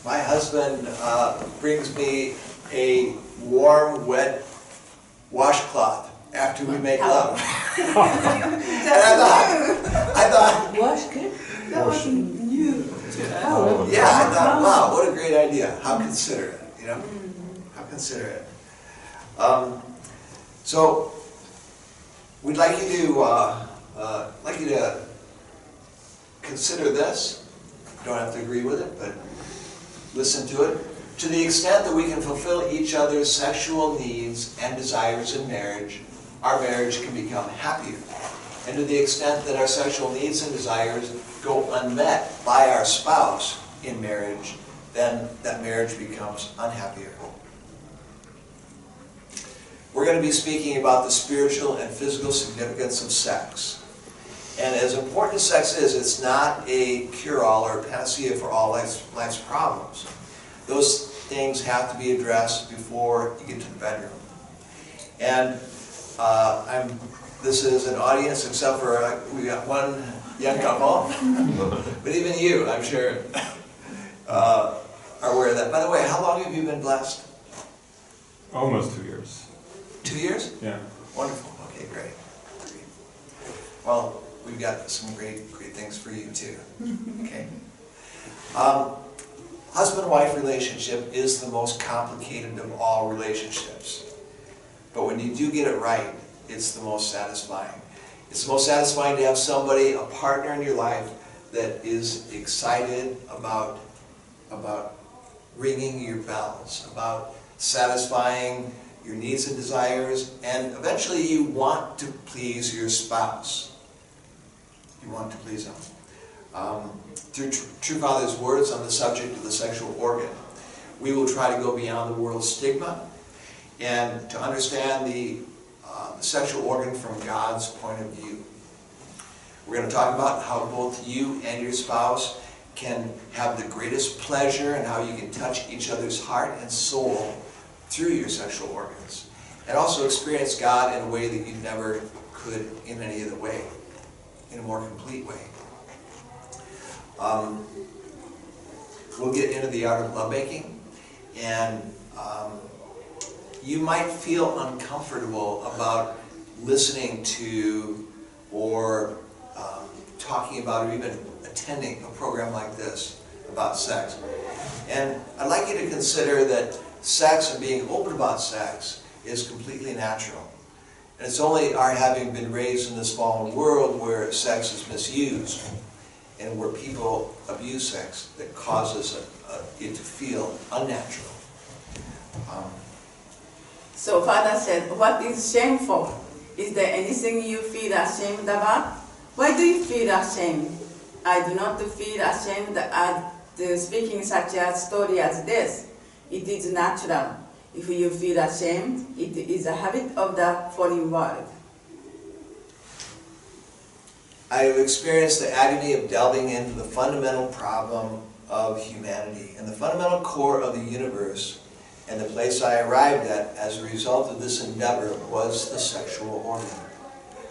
My husband brings me a warm, wet washcloth after we make love. And I thought, Wash good? That wasn't new. yeah, I thought, wow, what a great idea. How considerate, you know? How considerate. So, we'd like you to consider this. You don't have to agree with it, but listen to it. To the extent that we can fulfill each other's sexual needs and desires in marriage, our marriage can become happier. And to the extent that our sexual needs and desires go unmet by our spouse in marriage, then that marriage becomes unhappier. We're going to be speaking about the spiritual and physical significance of sex. And as important as sex is, it's not a cure-all or a panacea for all life's problems. Those things have to be addressed before you get to the bedroom. And this is an audience, except for we got one young couple, but even you, I'm sure, are aware of that. By the way, how long have you been blessed? Almost 2 years. 2 years? Yeah. Wonderful. Okay, great. Well, we've got some great things for you too. Okay. Husband-wife relationship is the most complicated of all relationships. But when you do get it right, it's the most satisfying. It's the most satisfying to have somebody, a partner in your life, that is excited about ringing your bells, about satisfying your needs and desires, and eventually you want to please your spouse. You want to please them. Through True Father's words on the subject of the sexual organ, we will try to go beyond the world's stigma and to understand the sexual organ from God's point of view. We're going to talk about how both you and your spouse can have the greatest pleasure and how you can touch each other's heart and soul through your sexual organs, and also experience God in a way that you never could in any other way, in a more complete way. We'll get into the art of lovemaking, and you might feel uncomfortable about listening to or talking about or even attending a program like this about sex. And I'd like you to consider that sex and being open about sex is completely natural. And it's only our having been raised in this fallen world where sex is misused and where people abuse sex that causes it to feel unnatural. So Father said, what is shameful? Is there anything you feel ashamed about? Why do you feel ashamed? I do not feel ashamed at speaking such a story as this. It is natural. If you feel ashamed, it is a habit of the fallen world. I have experienced the agony of delving into the fundamental problem of humanity and the fundamental core of the universe, and the place I arrived at as a result of this endeavor was the sexual organ.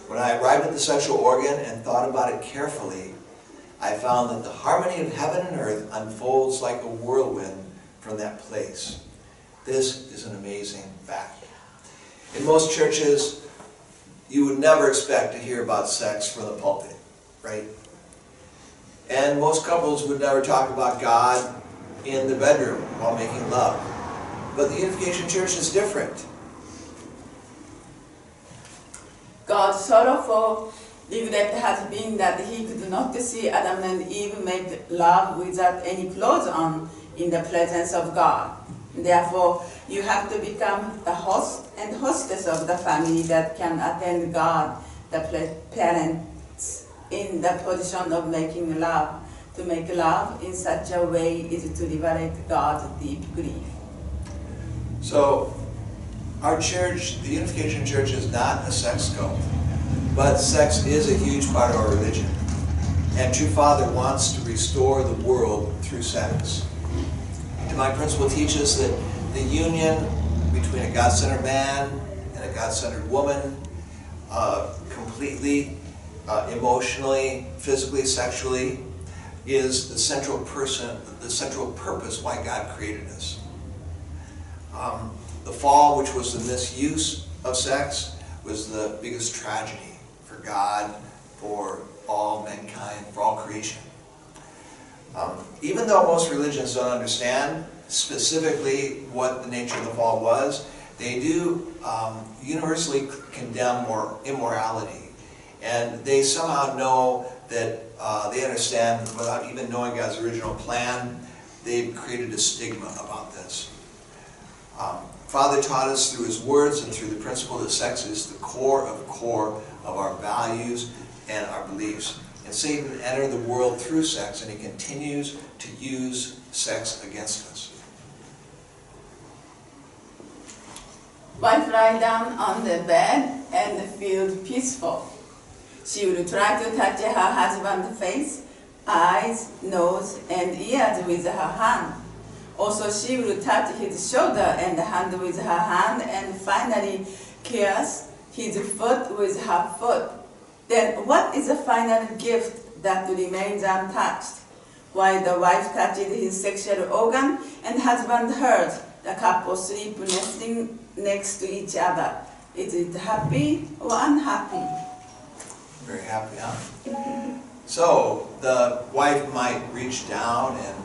When I arrived at the sexual organ and thought about it carefully, I found that the harmony of heaven and earth unfolds like a whirlwind from that place. This is an amazing fact. In most churches, you would never expect to hear about sex from the pulpit, right? And most couples would never talk about God in the bedroom while making love. But the Unification Church is different. God's sorrowful regret has been that he could not see Adam and Eve make love without any clothes on in the presence of God. Therefore, you have to become the host and hostess of the family that can attend God, the parents, in the position of making love. To make love in such a way is to liberate God's deep grief. So, our church, the Unification Church, is not a sex cult, but sex is a huge part of our religion. And True Father wants to restore the world through sex. Divine Principle teaches that the union between a God-centered man and a God-centered woman, completely, emotionally, physically, sexually, is the central purpose why God created us. The fall, which was the misuse of sex, was the biggest tragedy for God, for all mankind, for all creation. Even though most religions don't understand specifically what the nature of the fall was, they do universally condemn immorality. And they somehow know that they understand, without even knowing God's original plan, they've created a stigma about this. Father taught us through his words and through the principle that sex is the core of our values and our beliefs. And Satan entered the world through sex, and he continues to use sex against us. Wife lie down on the bed and feel peaceful. She would try to touch her husband's face, eyes, nose, and ears with her hand. Also, she would touch his shoulder and hand with her hand, and finally kiss his foot with her foot. Then what is the final gift that remains untouched? While the wife touched his sexual organ and husband hers, the couple sleep nesting next to each other. Is it happy or unhappy? Very happy, huh? So the wife might reach down and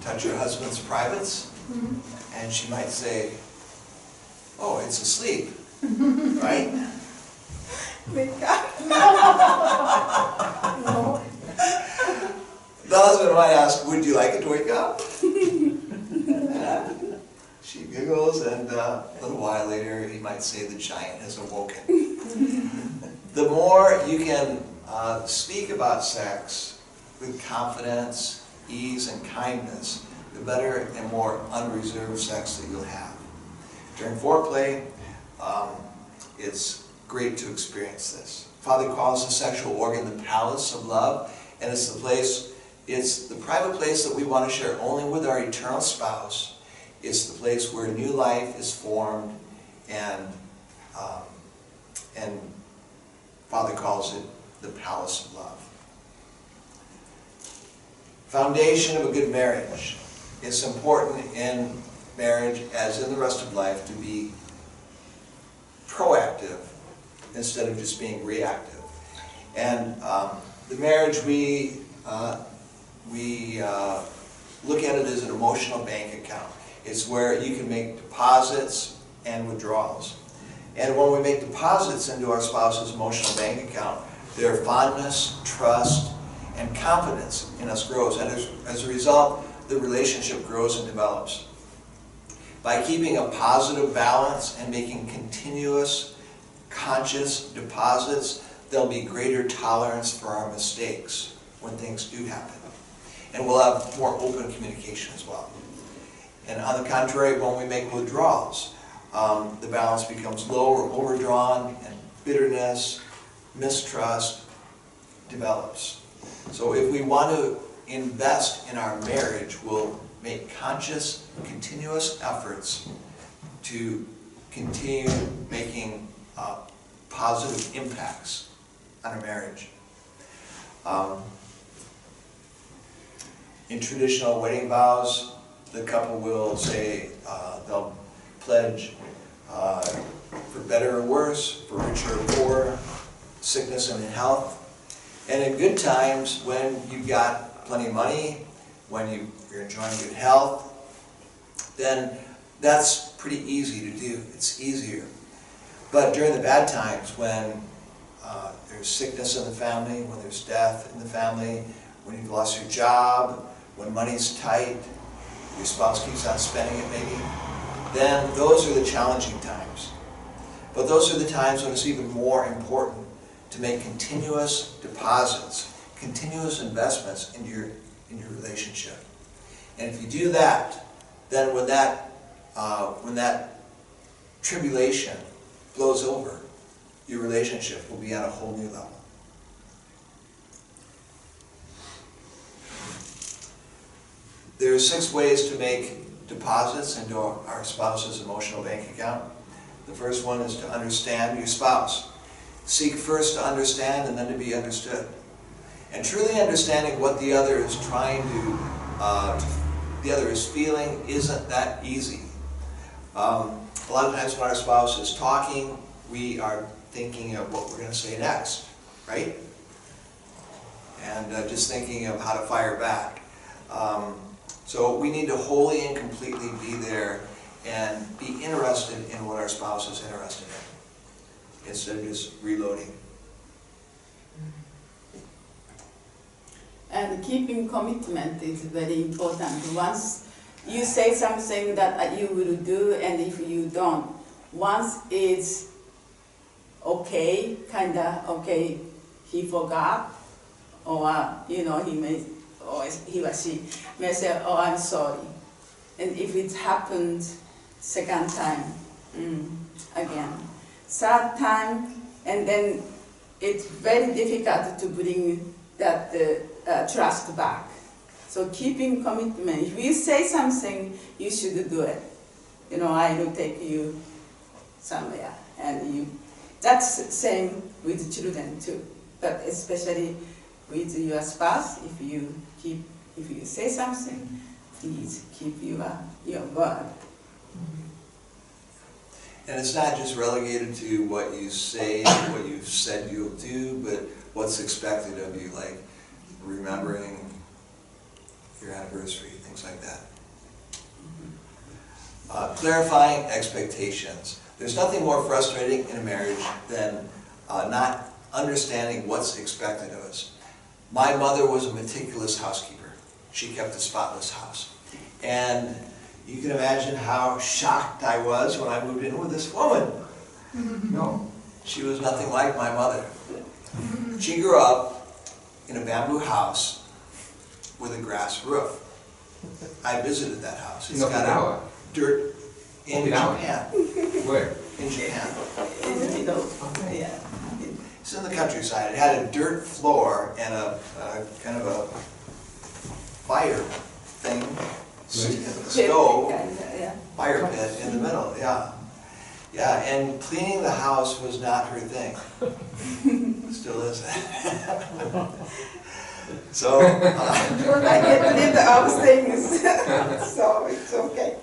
touch her husband's privates, and she might say, "Oh, it's asleep," right? Wake up. The husband might ask, "Would you like it to wake up?" She giggles, and a little while later he might say the giant has awoken. The more you can speak about sex with confidence, ease, and kindness, the better and more unreserved sex that you'll have. During foreplay, it's great to experience this. Father calls the sexual organ the palace of love, and it's the private place that we want to share only with our eternal spouse. It's the place where new life is formed, and Father calls it the palace of love. Foundation of a good marriage. It's important in marriage, as in the rest of life, to be proactive instead of just being reactive. And the marriage, we look at it as an emotional bank account. It's where you can make deposits and withdrawals. And when we make deposits into our spouse's emotional bank account, their fondness, trust, and confidence in us grows. And as a result, the relationship grows and develops. By keeping a positive balance and making continuous, conscious deposits, there'll be greater tolerance for our mistakes when things do happen. And we'll have more open communication as well. And on the contrary, when we make withdrawals, the balance becomes low or overdrawn, and bitterness, mistrust develops. So if we want to invest in our marriage, we'll make conscious, continuous efforts to continue making positive impacts on our marriage. In traditional wedding vows, the couple will say they'll pledge for better or worse, for richer or poorer, sickness and health. And in good times, when you've got plenty of money, when you're enjoying good health, then that's pretty easy to do. It's easier. But during the bad times, when there's sickness in the family, when there's death in the family, when you've lost your job, when money's tight, your spouse keeps on spending it maybe, then those are the challenging times. But those are the times when it's even more important to make continuous deposits, continuous investments in your relationship. And if you do that, then when that tribulation blows over, your relationship will be at a whole new level. There are 6 ways to make deposits into our spouse's emotional bank account. The first one is to understand your spouse. Seek first to understand and then to be understood. And truly understanding what the other is trying to, the other is feeling isn't that easy. A lot of times when our spouse is talking, we are thinking of what we're going to say next, right? And just thinking of how to fire back. So we need to wholly and completely be there and be interested in what our spouse is interested in, instead of just reloading. And keeping commitment is very important. Once you say something that you will do, and if you don't, once it's okay, kinda okay, he forgot, or you know, he may, or he or she may say, "Oh, I'm sorry," and if it happened second time, again, third time, and then it's very difficult to bring that trust back. So keeping commitment. If you say something, you should do it. You know, I will take you somewhere, and you. That's the same with children too, but especially with your spouse. If you say something, please keep your word. And it's not just relegated to what you say, what you've said you'll do, but what's expected of you, like remembering your anniversary, things like that. Clarifying expectations. There's nothing more frustrating in a marriage than not understanding what's expected of us. My mother was a meticulous housekeeper. She kept a spotless house. And you can imagine how shocked I was when I moved in with this woman. No, she was nothing like my mother. She grew up in a bamboo house with a grass roof. I visited that house. It's got a dirt in Japan. Where? In Japan. In the middle. Okay. Yeah. It's in the countryside. It had a dirt floor and a kind of a fire thing, stove, Yeah. fire pit in the middle, yeah. Yeah, and cleaning the house was not her thing. Still isn't. So, I get rid of things, so it's okay.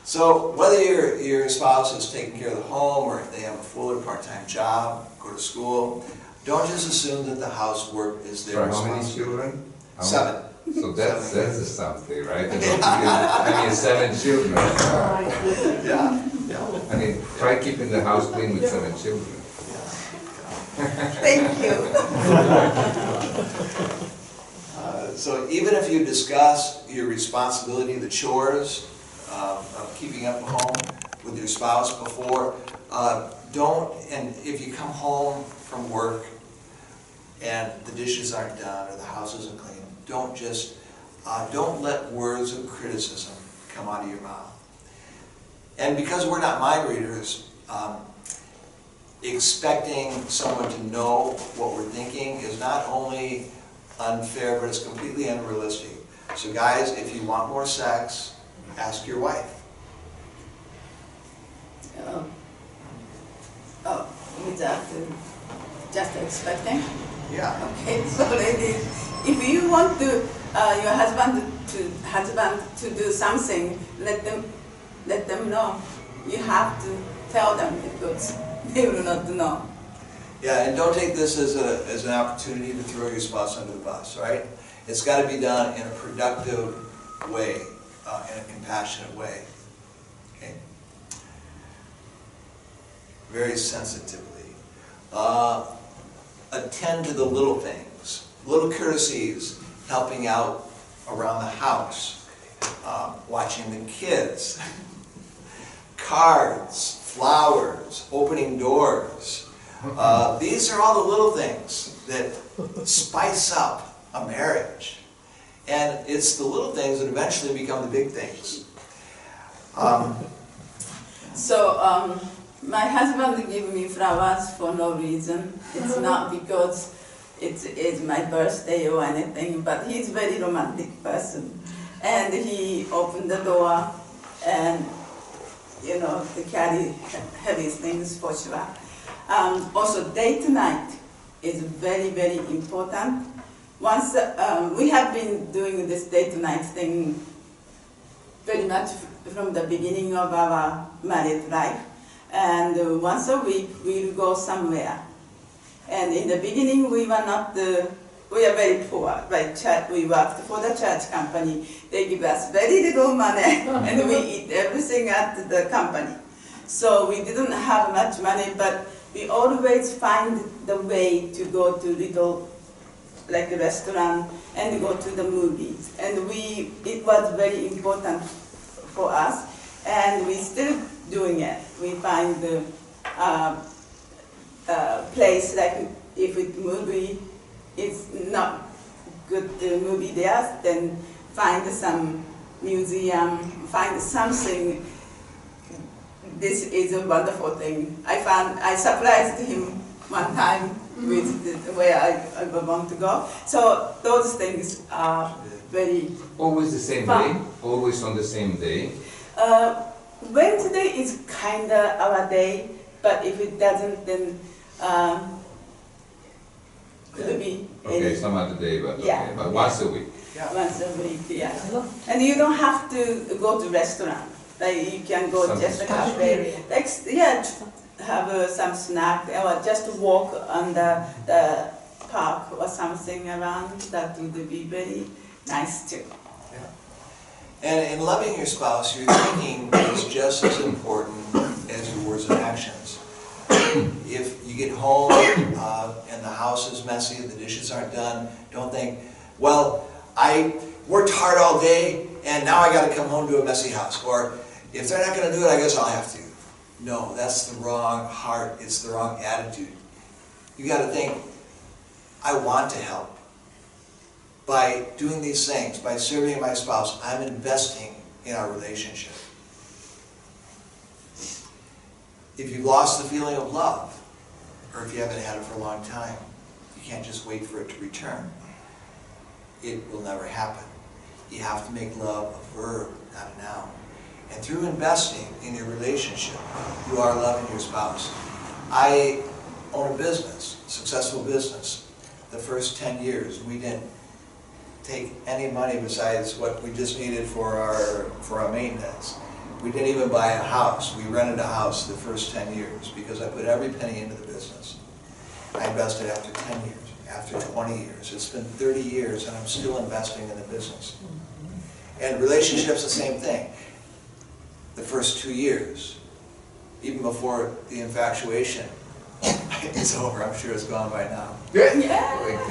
So whether your spouse is taking care of the home, or if they have a full or part-time job, go to school, don't just assume that the housework is their For how many responsibility. children? 7. So that's something, right? I mean, 7 children. Yeah, yeah. I mean, try keeping the house clean with 7 children. Thank you. So even if you discuss your responsibility, the chores of keeping up a home with your spouse before, and if you come home from work and the dishes aren't done or the house isn't clean, don't let words of criticism come out of your mouth. And because we're not mind readers, expecting someone to know what we're thinking is not only unfair, but it's completely unrealistic. So guys, if you want more sex, ask your wife. Without just expecting? Yeah. Okay, so ladies, if you want to your husband to do something, let them know. You have to tell them because they will not know. Yeah, and don't take this as an opportunity to throw your spouse under the bus, right? It's got to be done in a productive way, in a compassionate way. Okay? Very sensitively. Attend to the little things, little courtesies, helping out around the house, watching the kids, cards, flowers, opening doors. These are all the little things that spice up a marriage. And it's the little things that eventually become the big things. My husband give me flowers for no reason. It's not because it's my birthday or anything, but he's a very romantic person. And he opened the door and, you know, to carry heavy things for sure. Also, date night is very, very important. once we have been doing this day-to-night thing very much from the beginning of our married life, and once a week we'll go somewhere. And in the beginning we were not we are very poor, right? We worked for the church company. They give us very little money and we eat everything at the company. So we didn't have much money, but we always find the way to go to little, like a restaurant and go to the movies. And it was very important for us, and we're still doing it. We find the place, like if it movie is not good movie there, then find some museum, find something. This is a wonderful thing. I surprised him one time with where I want to go. So those things are very Always the same fun. day? Always on the same day? Wednesday is kinda our day, but if it doesn't, then could be Okay, any, some other day, but Yeah. okay, but once a week. once a week, yeah. And you don't have to go to restaurant. Like you can go Some just a special cafe, like, yeah, have some snack or just walk on the park or something around. That would be very nice too. And in loving your spouse, your thinking is just as important as your words and actions. If you get home and the house is messy, the dishes aren't done, don't think, well, I worked hard all day and now I got to come home to a messy house. Or if they're not going to do it, I guess I'll have to. No, that's the wrong heart. It's the wrong attitude. You got to think, I want to help. By doing these things, by serving my spouse, I'm investing in our relationship. If you've lost the feeling of love, or if you haven't had it for a long time, you can't just wait for it to return. It will never happen. You have to make love a verb, not a noun. And through investing in your relationship, you are loving your spouse. I own a business, successful business. The first 10 years, we didn't take any money besides what we just needed for our maintenance. We didn't even buy a house. We rented a house the first 10 years because I put every penny into the business. I invested after 10 years, after 20 years. It's been 30 years and I'm still investing in the business. And relationships, the same thing. The first 2 years, even before the infatuation, it's over. I'm sure it's gone by now. Maybe not. We've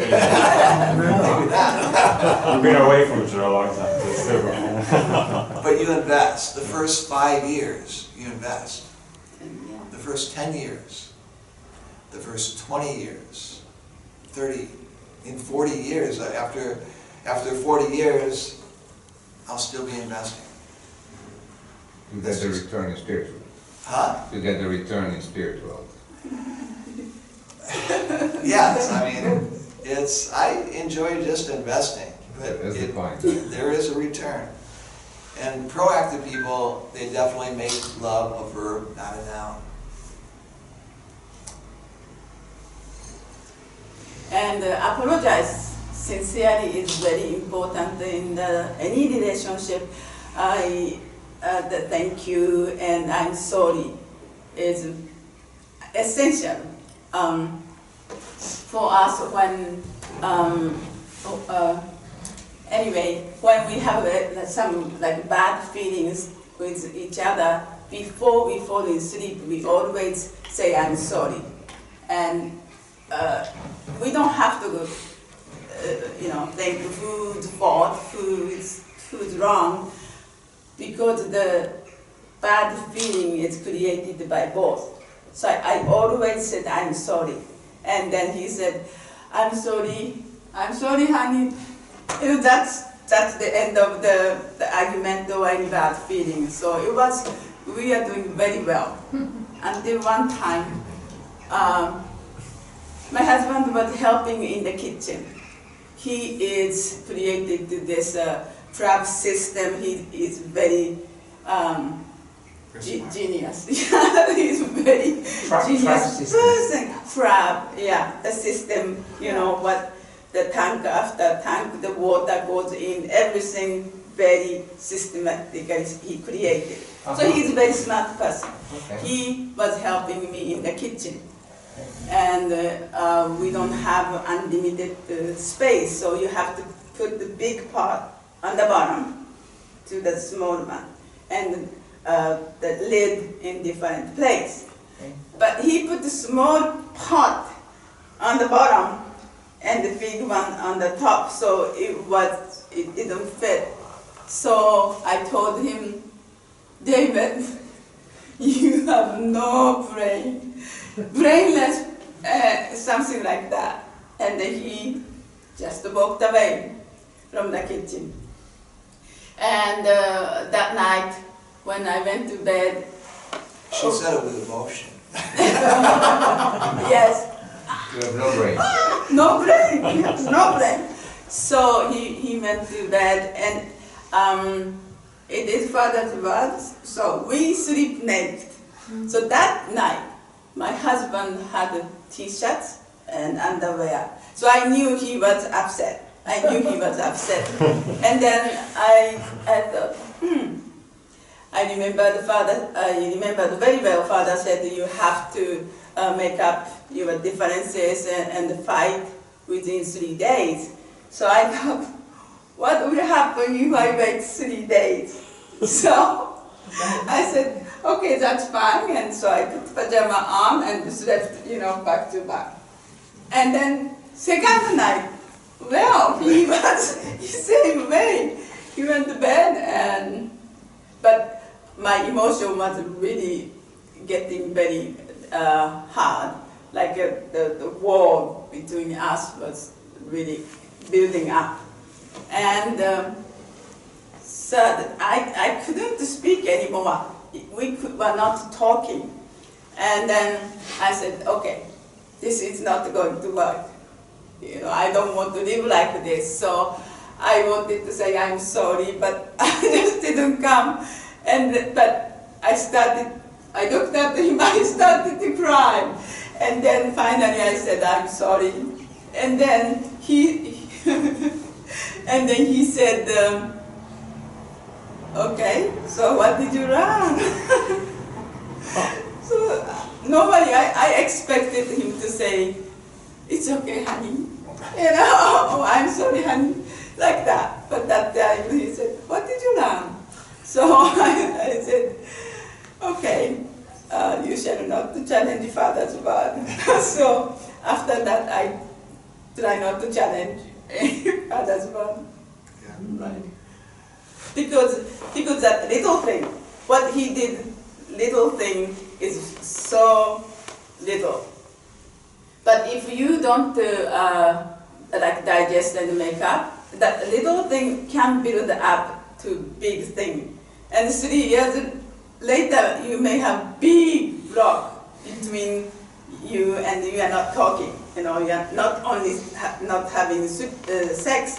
been away from each other a long time, so it's different. But you invest. The first 5 years, you invest. Yeah. The first 10 years. The first 20 years. 30. In 40 years, after 40 years, I'll still be investing. You get the return in spiritual. Huh? You get the return in spiritual. Yes, I mean, I enjoy just investing, but That's the point. there is a return. And proactive people, they definitely make love a verb, not a noun. And apologize sincerely is very important in any relationship. The thank you and I'm sorry is essential for us when anyway, when we have some like bad feelings with each other, before we fall asleep, we always say I'm sorry, and we don't have to go, think food fault, food wrong, because the bad feeling is created by both. So I always said I'm sorry, and then he said, I'm sorry, honey. That's the end of the argument or any bad feeling. So we are doing very well. Until one time, my husband was helping in the kitchen. He is created this trap system. He is very genius. He's very genius person. Trap, yeah, the system. What the tank after tank, the water goes in, everything very systematically he created. So he's a very smart person. Okay. He was helping me in the kitchen. And we don't have unlimited space, so you have to put the big pot on the bottom to the small one, and the lid in different place. Okay. But he put the small pot on the bottom and the big one on the top, so it didn't fit. So I told him, David, you have no brain, brainless, something like that. And then he just walked away from the kitchen. And that night, when I went to bed, She said it with emotion. yes, You have no brain. no brain, no brain. So he went to bed, and it is Father's word, so we sleep naked. So that night, my husband had t-shirts and underwear. So I knew he was upset. And then I thought, I remembered very well, Father said you have to make up your differences and fight within 3 days. So I thought, what will happen if I wait 3 days? So I said, okay, that's fine. And so I put pajama on and slept, back to back. And then second night, well, he was the same way. He went to bed, but my emotion was really getting very hard. Like the wall between us was really building up. And so I couldn't speak anymore. We were not talking. And then I said, okay, this is not going to work. I don't want to live like this. So I wanted to say I'm sorry, but I just didn't come. But I looked at him, I started to cry. And then finally I said, I'm sorry. And then he said, okay, so what did you learn? So normally I expected him to say, it's okay, honey. Oh, I'm sorry, honey, like that. But that time he said, what did you learn? So I said, okay, you shall not to challenge Father's word. So after that, I try not to challenge Father's word. Yeah. Right. Because that little thing, what he did, little thing is so little. But if you don't digest and make up, that little thing can build up to big thing. And 3 years later, you may have big block between you and you are not talking. You are not only not having sex,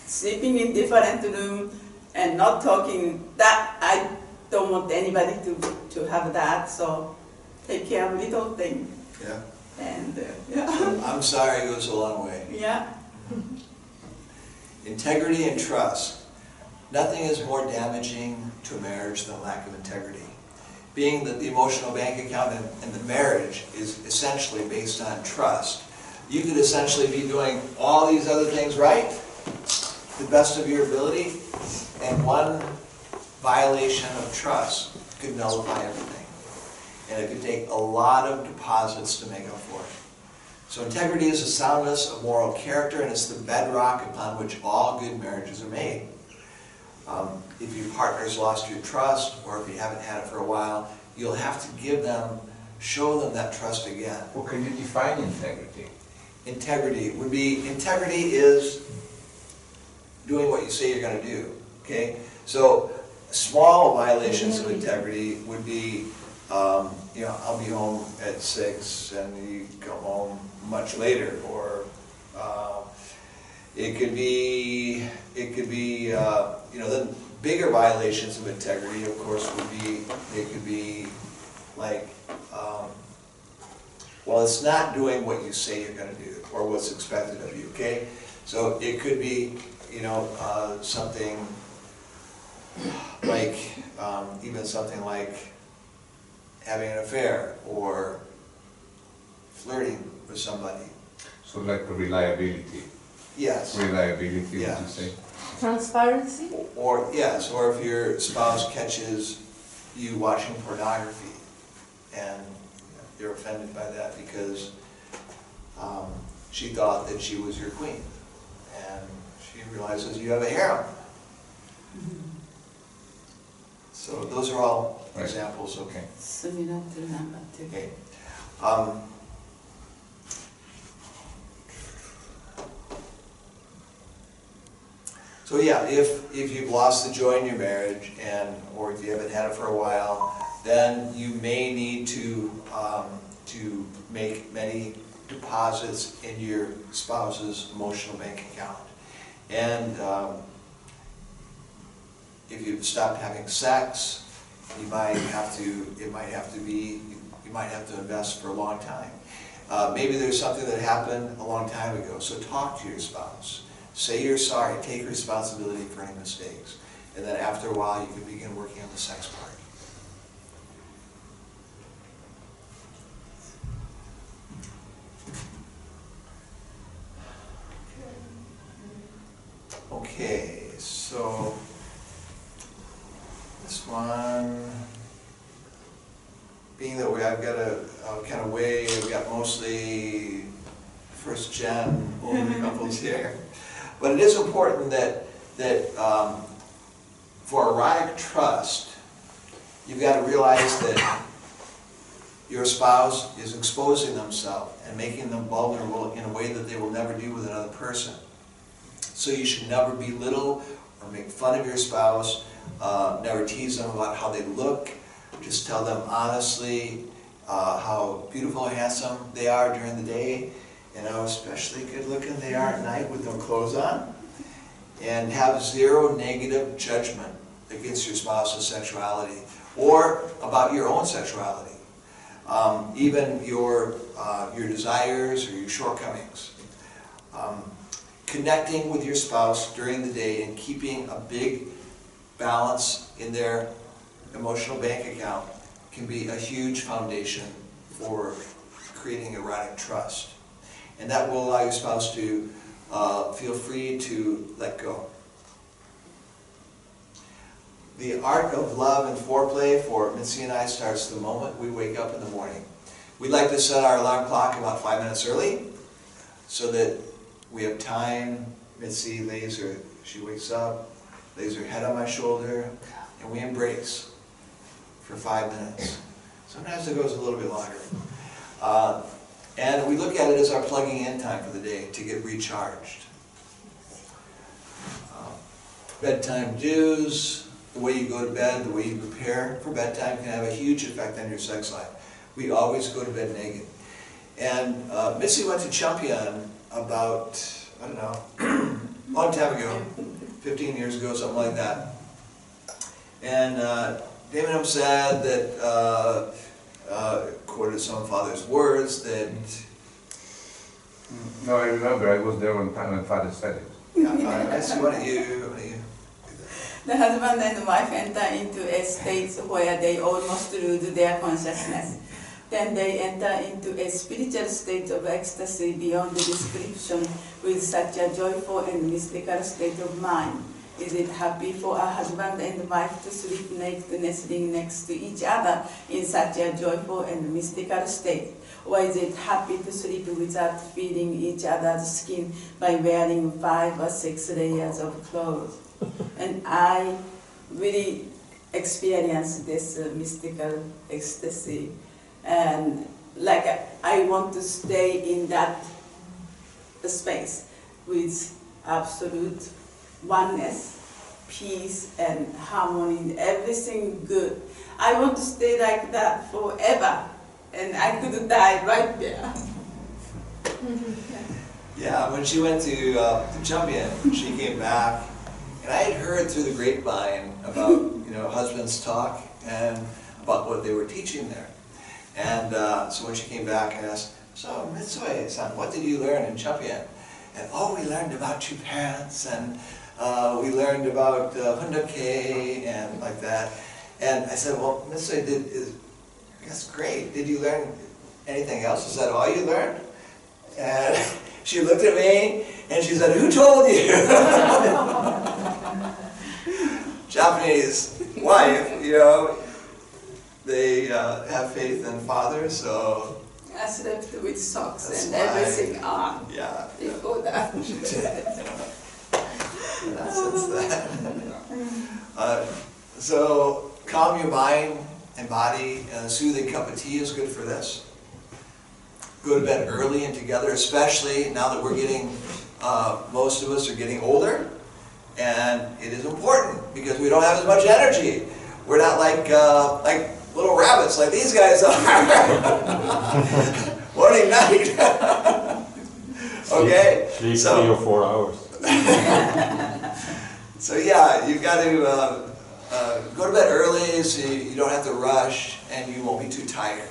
sleeping in different room and not talking. That I don't want anybody to have that. So take care of little thing. Yeah. And yeah. I'm sorry, it goes a long way. Yeah. Integrity and trust. Nothing is more damaging to a marriage than lack of integrity. Being that the emotional bank account in the marriage is essentially based on trust, you could essentially be doing all these other things right, to the best of your ability, and one violation of trust could nullify everything. And it could take a lot of deposits to make up for it. So integrity is a soundness of moral character, and it's the bedrock upon which all good marriages are made. If your partner's lost your trust, or if you haven't had it for a while, you'll have to show them that trust again. Well, can you define integrity? Integrity is doing what you say you're going to do, okay? So small violations of integrity would be, I'll be home at 6 and you come home much later, or it could be, the bigger violations of integrity, of course, could be like, well, it's not doing what you say you're going to do, or what's expected of you, okay? So it could be, something like, even something like having an affair or flirting with somebody. So like reliability. Yes. Reliability, would you Yes. say? Transparency? Or, yes, or if your spouse catches you watching pornography and you're offended by that because she thought that she was your queen and she realizes you have a harem. So those are all Right. examples, okay. Similar to number 2. Okay. So yeah, if you've lost the joy in your marriage or if you haven't had it for a while, then you may need to make many deposits in your spouse's emotional bank account. And if you've stopped having sex, you might have to invest for a long time. Maybe there's something that happened a long time ago, so talk to your spouse. Say you're sorry, take responsibility for any mistakes, and then after a while you can begin working on the sex part. Okay, so this one, being that I've got a kind of way, we've got mostly first gen older couples here. But it is important that for erotic trust, you've got to realize that your spouse is exposing themselves and making them vulnerable in a way that they will never do with another person. So you should never belittle or make fun of your spouse, never tease them about how they look. Just tell them honestly how beautiful and handsome they are during the day, and how especially good looking they are at night with no clothes on. And have zero negative judgment against your spouse's sexuality or about your own sexuality. Even your desires or your shortcomings. Connecting with your spouse during the day and keeping a big balance in their emotional bank account can be a huge foundation for creating erotic trust. And that will allow your spouse to feel free to let go. The art of love and foreplay for Mitzi and I starts the moment we wake up in the morning. We like to set our alarm clock about 5 minutes early so that we have time. Mitzi she wakes up, lays her head on my shoulder, and we embrace for 5 minutes. Sometimes it goes a little bit longer. And we look at it as our plugging in time for the day to get recharged. Bedtime dues, the way you go to bed, the way you prepare for bedtime can have a huge effect on your sex life. We always go to bed naked. And Missy went to Champion about, I don't know, a long time ago, 15 years ago, something like that. And Damon said that, quoted some father's words that... No, I remember, I was there when Father said it. I see, why don't you do that? The husband and wife enter into a state where they almost lose their consciousness. Then they enter into a spiritual state of ecstasy beyond the description with such a joyful and mystical state of mind. Is it happy for a husband and wife to sleep naked, nestling next to each other in such a joyful and mystical state? Or is it happy to sleep without feeling each other's skin by wearing 5 or 6 layers of clothes? And I really experienced this mystical ecstasy. And like I want to stay in that space with absolute oneness, peace and harmony, everything good. I want to stay like that forever, and I could die right there. Yeah, when she went to Champion, she came back, and I had heard through the grapevine about husbands talk and about what they were teaching there. And so when she came back, I asked, "So Mitsue-san, what did you learn in Champion?" And oh, we learned about your parents, and we learned about Hundake and like that. And I said, well, Miss, that's great. Did you learn anything else? Is that all you learned? And she looked at me and she said, who told you? Japanese wife, you know, they have faith in father, so. I slept with socks That's and why- everything on. Yeah. Before that. Since then. So calm your mind and body, and a soothing cup of tea is good for this. Go to bed early and together, especially now that we're getting, most of us are getting older, and it is important because we don't have as much energy. We're not like little rabbits like these guys are. Morning, night. Okay? Sleep So- 3 or 4 hours. So yeah, you've got to go to bed early so you don't have to rush and you won't be too tired.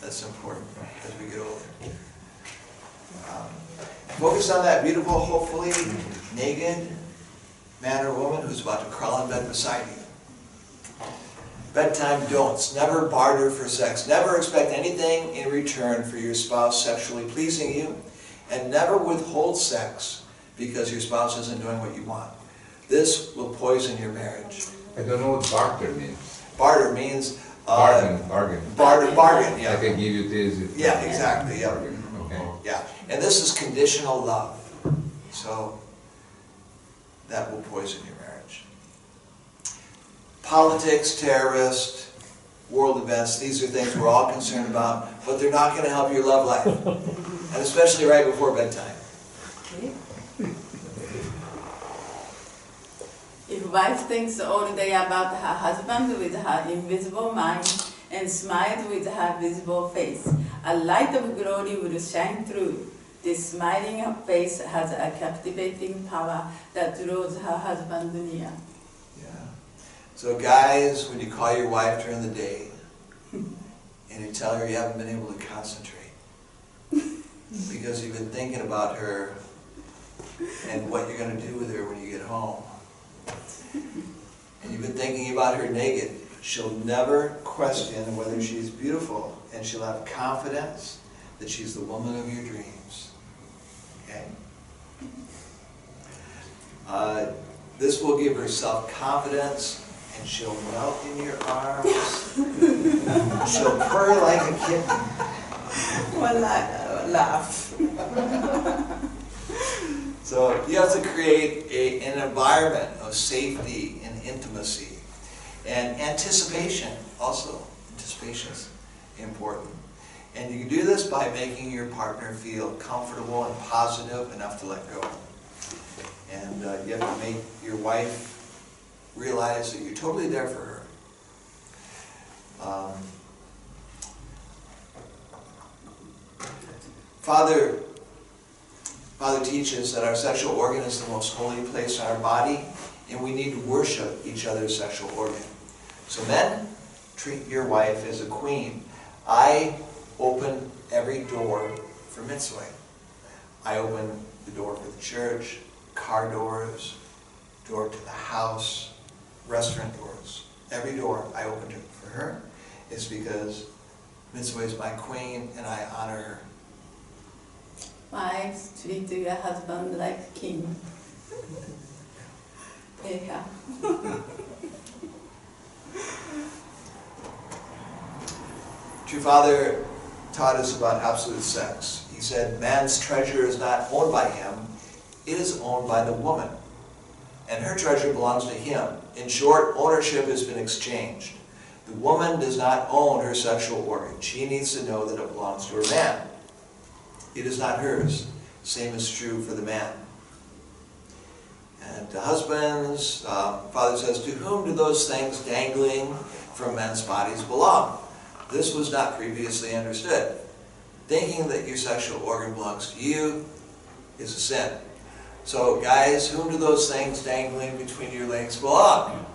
That's important as we get older. Focus on that beautiful, hopefully naked man or woman who's about to crawl in bed beside you. Bedtime don'ts. Never barter for sex. Never expect anything in return for your spouse sexually pleasing you. And never withhold sex because your spouse isn't doing what you want. This will poison your marriage. I don't know what barter means. Barter means Bargain. bargain, I yeah. can give you this. Yeah, exactly, yeah. Okay. Yeah. And this is conditional love. So that will poison your marriage. Politics, terrorists, world events, these are things we're all concerned about, but they're not going to help your love life. And especially right before bedtime. If wife thinks all day about her husband with her invisible mind and smiles with her visible face, a light of glory will shine through. This smiling face has a captivating power that draws her husband near. Yeah. So guys, when you call your wife during the day and you tell her you haven't been able to concentrate because you've been thinking about her and what you're going to do with her when you get home, and you've been thinking about her naked, she'll never question whether she's beautiful, and she'll have confidence that she's the woman of your dreams. Okay? This will give her self-confidence, and she'll melt in your arms. She'll purr like a kitten. One laugh. So you have to create an environment of safety and intimacy. And anticipation, also. Anticipation is important. And you can do this by making your partner feel comfortable and positive enough to let go. And you have to make your wife realize that you're totally there for her. Father teaches that our sexual organ is the most holy place in our body, and we need to worship each other's sexual organ. So men, treat your wife as a queen. I open every door for Mitzvah. I open the door for the church, car doors, door to the house, restaurant doors. Every door I open for her is because Mitzvah is my queen and I honor her. Wives, treat your husband like a king. Yeah. True Father taught us about absolute sex. He said, man's treasure is not owned by him, it is owned by the woman. And her treasure belongs to him. In short, ownership has been exchanged. The woman does not own her sexual organ. She needs to know that it belongs to her man. It is not hers. Same is true for the man. And to husbands, Father says, to whom do those things dangling from men's bodies belong? This was not previously understood. Thinking that your sexual organ belongs to you is a sin. So guys, whom do those things dangling between your legs belong?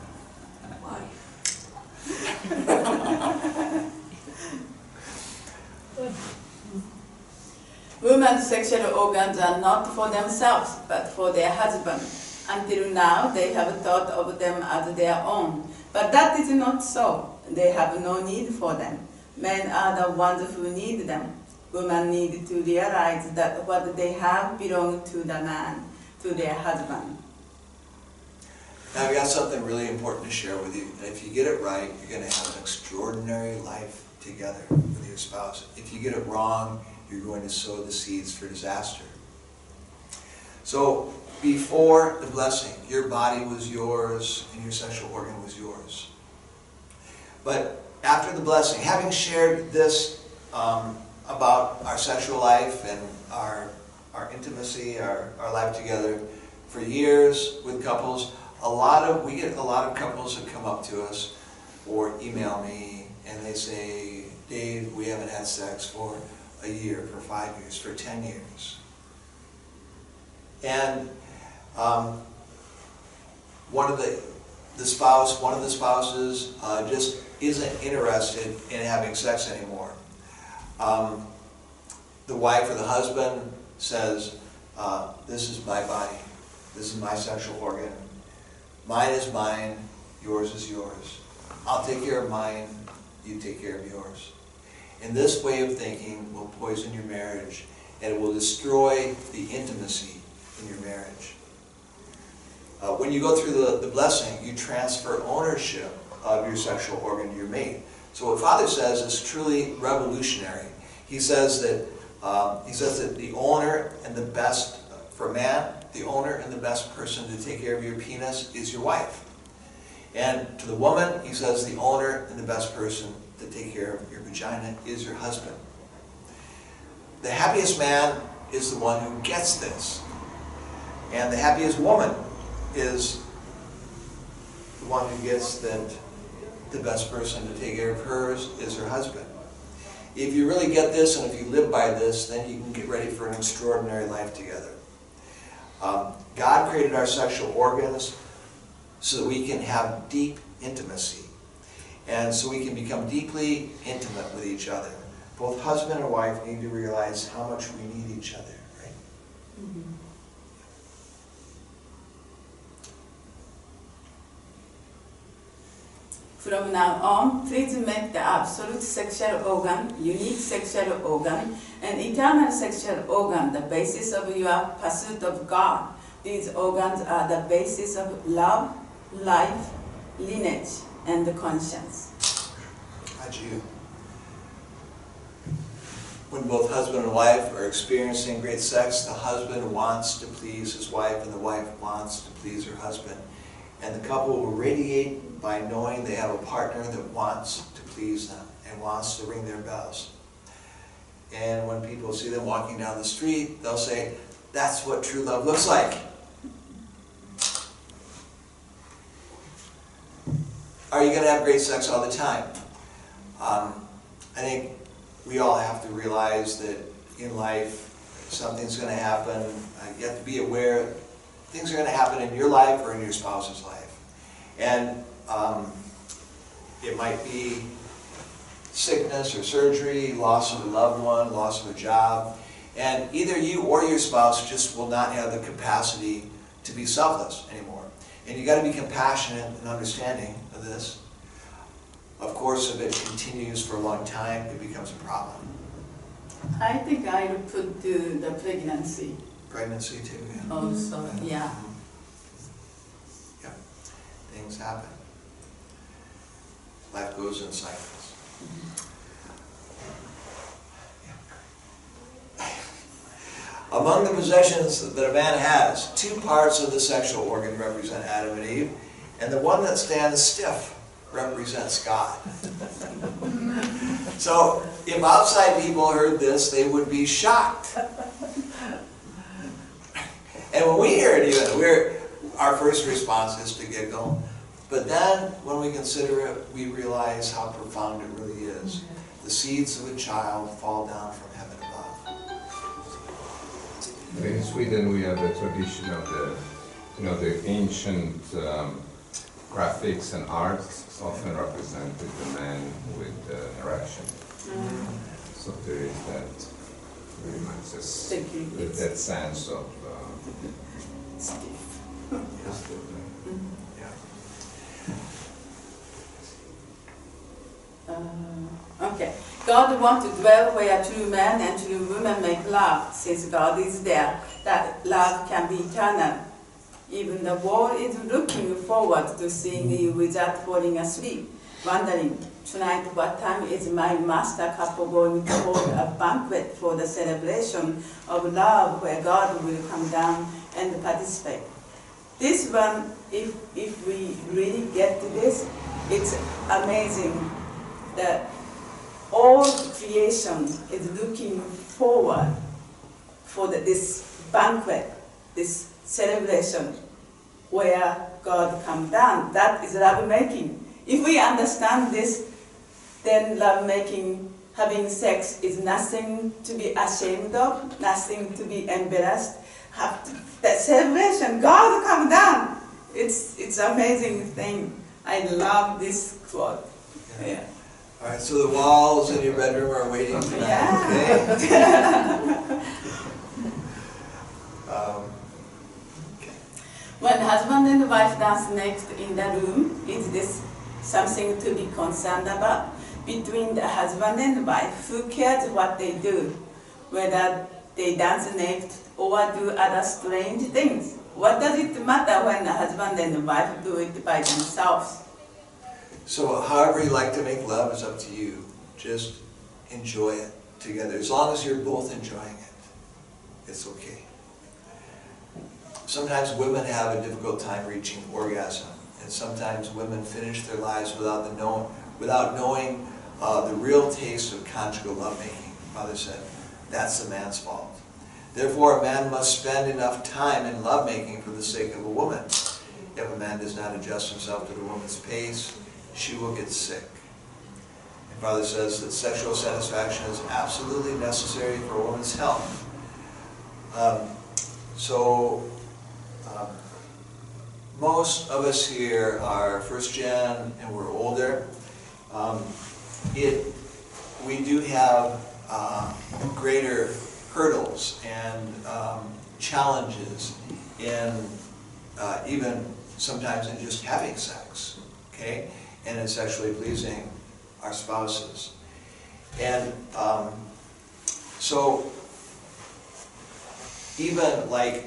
Women's sexual organs are not for themselves, but for their husband. Until now, they have thought of them as their own. But that is not so. They have no need for them. Men are the ones who need them. Women need to realize that what they have belongs to the man, to their husband. Now I've got something really important to share with you. If you get it right, you're going to have an extraordinary life together with your spouse. If you get it wrong, you're going to sow the seeds for disaster. So before the blessing, your body was yours and your sexual organ was yours. But after the blessing, having shared this about our sexual life and our intimacy, our life together for years with couples, we get a lot of couples that come up to us or email me and they say, Dave, we haven't had sex for a year, for 5 years, for 10 years. And one of the spouses just isn't interested in having sex anymore. The wife or the husband says, this is my body, this is my sexual organ. Mine is mine, yours is yours. I'll take care of mine, you take care of yours. And this way of thinking will poison your marriage, and it will destroy the intimacy in your marriage. When you go through the blessing, you transfer ownership of your sexual organ to your mate. So what Father says is truly revolutionary. He says that the owner and the best, for a man, the owner and the best person to take care of your penis is your wife. And to the woman, he says the owner and the best person to take care of your vagina is your husband. The happiest man is the one who gets this. And the happiest woman is the one who gets that the best person to take care of hers is her husband. If you really get this and if you live by this, then you can get ready for an extraordinary life together. God created our sexual organs so that we can have deep intimacy and so we can become deeply intimate with each other. Both husband and wife need to realize how much we need each other, right? Mm-hmm. From now on, please make the absolute sexual organ, unique sexual organ, and eternal sexual organ the basis of your pursuit of God. These organs are the basis of love, life, lineage, and conscience. How'd you? When both husband and wife are experiencing great sex, the husband wants to please his wife and the wife wants to please her husband. And the couple will radiate by knowing they have a partner that wants to please them and wants to ring their bells. And when people see them walking down the street, they'll say, that's what true love looks like. Are you going to have great sex all the time? I think we all have to realize that in life, something's going to happen. You have to be aware things are going to happen in your life or in your spouse's life. And it might be sickness or surgery, loss of a loved one, loss of a job. And either you or your spouse just will not have the capacity to be selfless anymore. And you got to be compassionate and understanding of this. Of course, if it continues for a long time, it becomes a problem. I think I would put the pregnancy. Pregnancy too, yeah. Also, yeah. Yeah, things happen. Life goes in cycles. Among the possessions that a man has, 2 parts of the sexual organ represent Adam and Eve, and the one that stands stiff represents God. So, if outside people heard this, they would be shocked. And when we hear it even, our first response is to giggle. But then, when we consider it, we realize how profound it really is. The seeds of a child fall down from heaven above. In Sweden, we have a tradition of the ancient graphics and arts often represented the man with erection. So there is that very much. Just Thank you. with that sense of Steve. Yeah. Okay. God wants to dwell where true men and true women make love. Since God is there, that love can be eternal. Even the world is looking forward to seeing you without falling asleep, wondering, tonight what time is my master couple going to hold a banquet for the celebration of love where God will come down and participate. This one, if we really get to this, it's amazing that all creation is looking forward for this banquet, this celebration where God comes down. That is love making. If we understand this, then love making, having sex is nothing to be ashamed of, nothing to be embarrassed. That celebration, God come down. It's amazing thing. I love this quote. Yeah. All right, so the walls in your bedroom are waiting tonight, Yeah. okay? Okay. When husband and wife dance next in the room, is this something to be concerned about? Between the husband and wife, who cares what they do? Whether they dance naked or do other strange things? What does it matter when the husband and wife do it by themselves? So however you like to make love is up to you. Just enjoy it together. As long as you're both enjoying it, it's okay. Sometimes women have a difficult time reaching orgasm, and sometimes women finish their lives without knowing the real taste of conjugal lovemaking. Father said, that's the man's fault. Therefore, a man must spend enough time in lovemaking for the sake of a woman. If a man does not adjust himself to the woman's pace, she will get sick. And Father says that sexual satisfaction is absolutely necessary for a woman's health. Most of us here are first gen and we're older. We do have greater hurdles and challenges in even sometimes in just having sex, okay? And in sexually pleasing our spouses. And so even like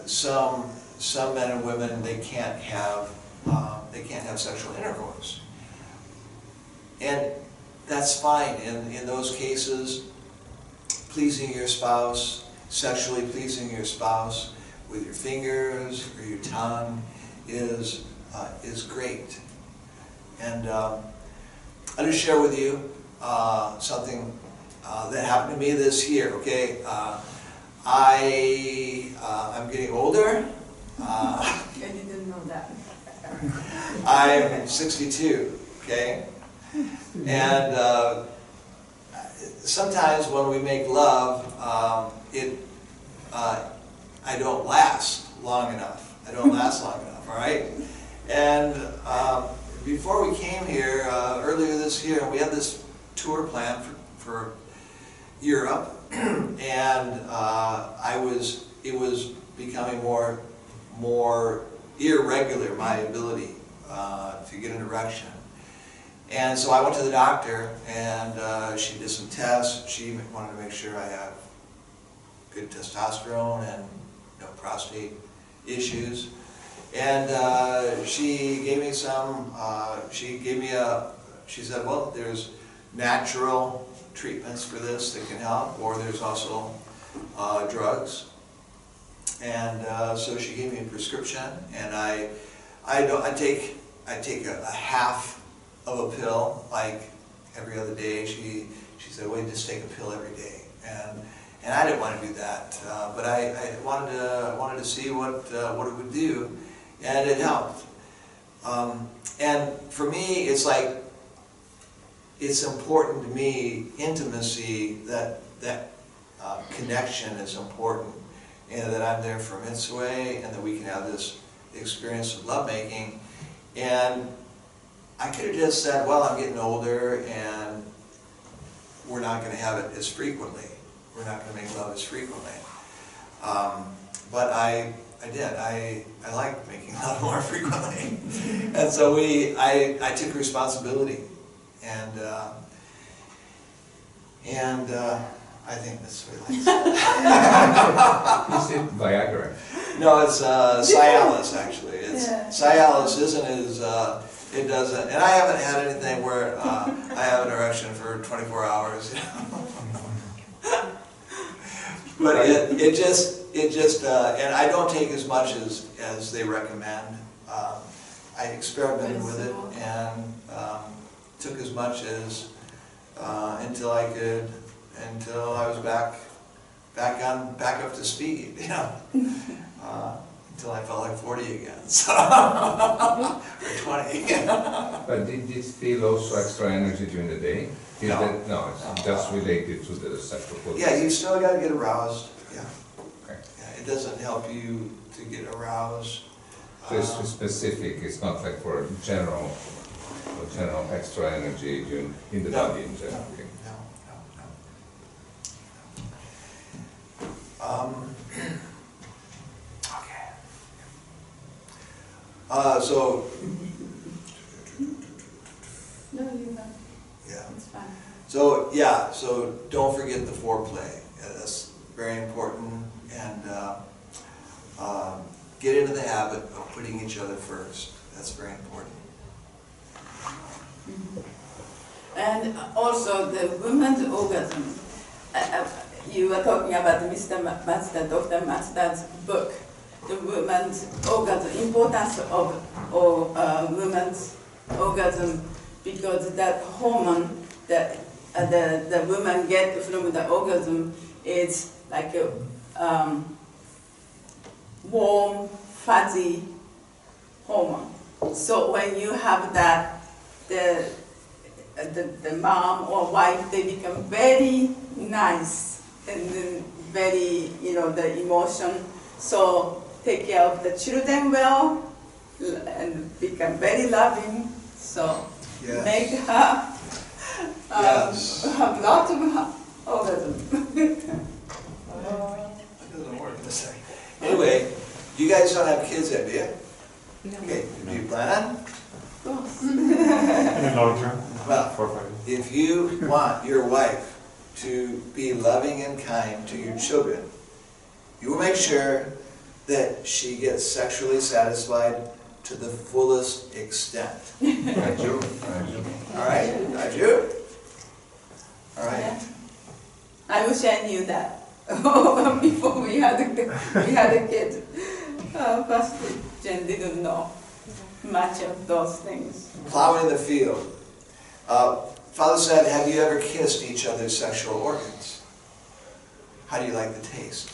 some men and women, they can't have sexual intercourse. And that's fine. In those cases, pleasing your spouse, sexually pleasing your spouse with your fingers or your tongue is great. And I'll just share with you something that happened to me this year, okay? I'm getting older. I didn't know that. I'm 62, okay? And sometimes when we make love, I don't last long enough. I don't last long enough, all right? And before we came here, earlier this year, we had this tour planned for Europe, and it was becoming more irregular, my ability to get an erection. And so I went to the doctor, and she did some tests. She wanted to make sure I have good testosterone and no prostate issues. And she gave me some, she said, well, there's natural treatments for this that can help, or there's also drugs. And so she gave me a prescription, and I take a half of a pill like every other day. She said, well, you just take a pill every day, and I didn't want to do that, but I wanted to see what it would do, and it helped. And for me, it's like, it's important to me, intimacy, that connection is important, and that I'm there for Mitsue, and that we can have this experience of lovemaking. And I could have just said, well, I'm getting older, and we're not going to have it as frequently. we're not going to make love as frequently. But I did. I liked making love more frequently, and so I took responsibility, and I think that's what he likes. Is it Viagra? No, it's Cialis actually. It's Yeah. Cialis isn't as it doesn't, and I haven't had anything where I have an erection for 24 hours. But it just and I don't take as much as they recommend. I experimented with it and took as much as until I was back up to speed, you know. Until I felt like 40 again, so or 20. But did this feel also extra energy during the day? No. No, it's just related to the sexual potency. Yeah, you still got to get aroused. Yeah. Okay. Yeah, it doesn't help you to get aroused. So it's specific, it's not like for general extra energy in the No. body in general. Okay. No. Okay. So, No, you don't. yeah. It's fine. So, yeah, so don't forget the foreplay. That's very important. And get into the habit of putting each other first. That's very important. And also the women's orgasm. You were talking about Mr. Matsuda, Dr. Matsuda's book, the women's orgasm, importance of women's orgasm, because that hormone that the women get from the orgasm is like a warm, fuzzy hormone. So when you have that, the mom or wife, they become very nice and then very, the emotion. So take care of the children well and become very loving. So Yes. make her Yes. have lots of orgasm. That doesn't work in a second. Anyway, you guys don't have kids yet, do you? Okay, do you plan? In the long term, Well, 4 or 5 years. if you want your wife to be loving and kind to your children, you will make sure that she gets sexually satisfied to the fullest extent. Raju? All right, Raju? All right. I wish I knew that before we had a kid. First, Jen didn't know much of those things. Plowing the field. Father said, have you ever kissed each other's sexual organs? How do you like the taste?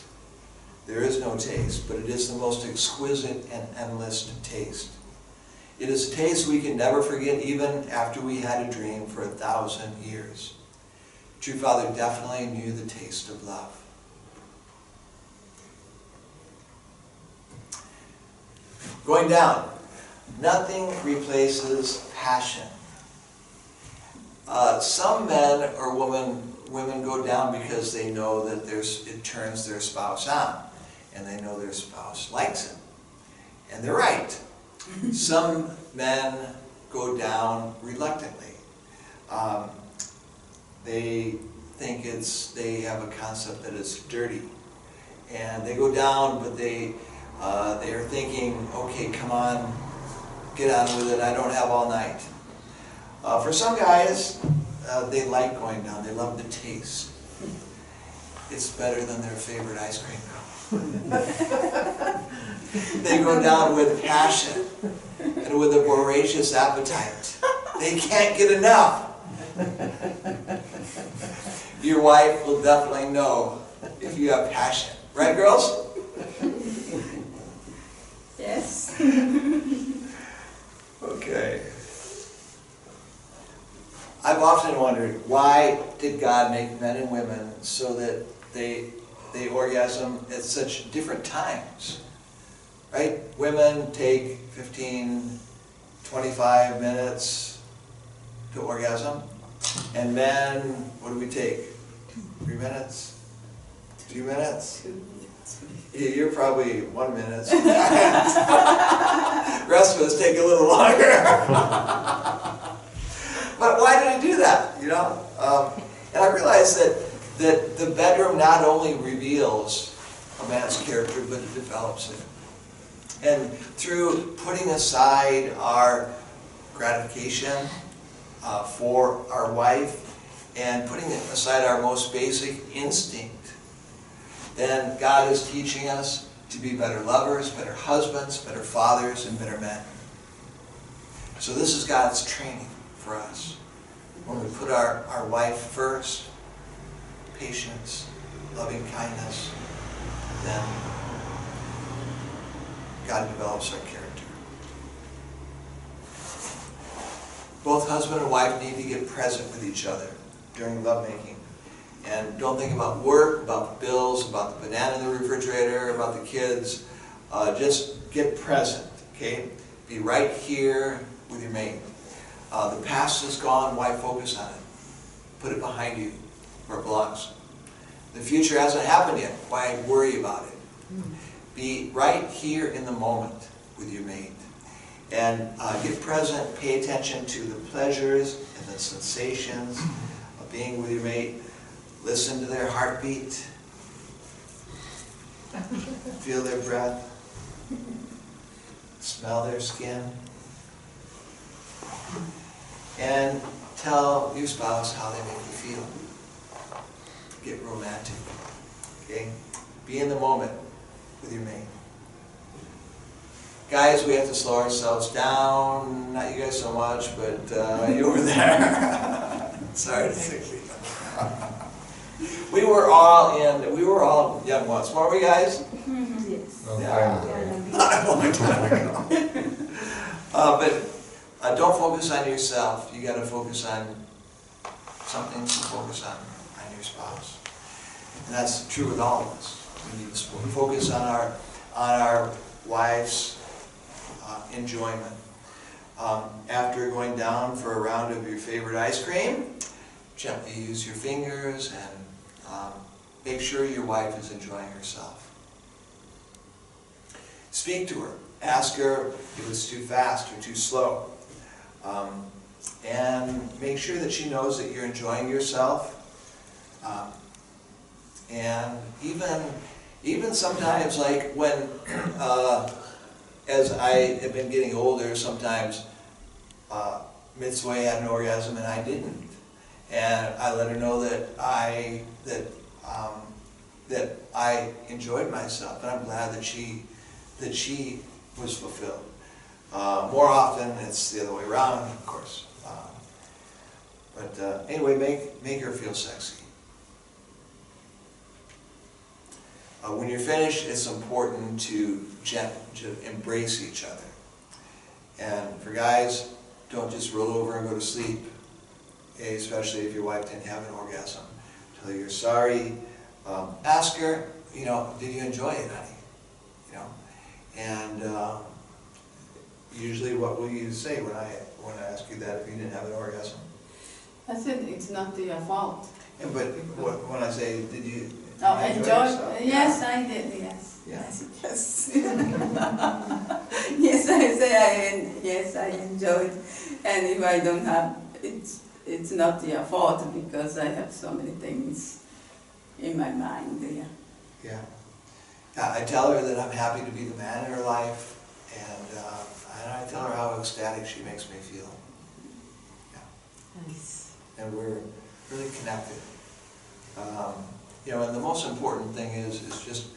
There is no taste, but it is the most exquisite and endless taste. It is a taste we can never forget even after we had a dream for 1,000 years. True Father definitely knew the taste of love. Going down. Nothing replaces passion. Some men or women go down because they know that it turns their spouse on, and they know their spouse likes it. And they're right. Some men go down reluctantly. They think they have a concept that it's dirty. And they go down, but they're thinking, okay, come on, get on with it, I don't have all night. For some guys, they like going down, they love the taste. It's better than their favorite ice cream cone. They go down with passion and with a voracious appetite. They can't get enough. Your wife will definitely know if you have passion. Right, girls? Yes. Okay. I've often wondered, why did God make men and women so that they orgasm at such different times? Right? Women take 15, 25 minutes to orgasm, and men, what do we take? 3 minutes? 2 minutes? 2 minutes. You're probably 1 minute. Rest of us take a little longer. But why did I do that, you know? And I realized that the bedroom not only reveals a man's character, but it develops it. And through putting aside our gratification for our wife and putting aside our most basic instinct, then God is teaching us to be better lovers, better husbands, better fathers, and better men. So this is God's training for us. When we put our wife first, patience, loving kindness, then God develops our character. Both husband and wife need to get present with each other during lovemaking. And don't think about work, about the bills, about the banana in the refrigerator, about the kids. Just get present, okay? Be right here with your mate. The past is gone, why focus on it? Put it behind you where it belongs. The future hasn't happened yet, why worry about it? Be right here in the moment with your mate. And get present, pay attention to the pleasures and the sensations of being with your mate. Listen to their heartbeat. Feel their breath. Smell their skin. And tell your spouse how they make you feel. Get romantic. Okay? Be in the moment with your mate. Guys, we have to slow ourselves down. Not you guys so much, but you over there. Sorry to say. We were all young ones, weren't we, guys? Yes. Long Yeah. time ago. A long time ago. But don't focus on yourself. You got to focus on something to focus on your spouse. And that's true with all of us. We need to focus on our wife's enjoyment. After going down for a round of your favorite ice cream, gently use your fingers and make sure your wife is enjoying herself. Speak to her. Ask her if it's too fast or too slow. And make sure that she knows that you're enjoying yourself. And even sometimes, like when, as I have been getting older, sometimes Mitsue had an orgasm and I didn't. And I let her know that I enjoyed myself, and I'm glad that she was fulfilled. More often, it's the other way around, of course. But anyway, make her feel sexy. When you're finished, it's important to embrace each other. And for guys, don't just roll over and go to sleep. Especially if your wife didn't have an orgasm. Tell her you're sorry. Ask her, did you enjoy it, honey? And usually, what will you say when I ask you that if you didn't have an orgasm? I said it's not your fault. Yeah, but when I say, did you Enjoy? yourself? Yes, I did. Yes. Yeah. Yes. Yes, I say yes, I enjoyed. And if I don't have, it's not your fault because I have so many things in my mind. Yeah. I tell her that I'm happy to be the man in her life, and I tell her how ecstatic she makes me feel. Yeah. Nice. And we're really connected. And the most important thing is just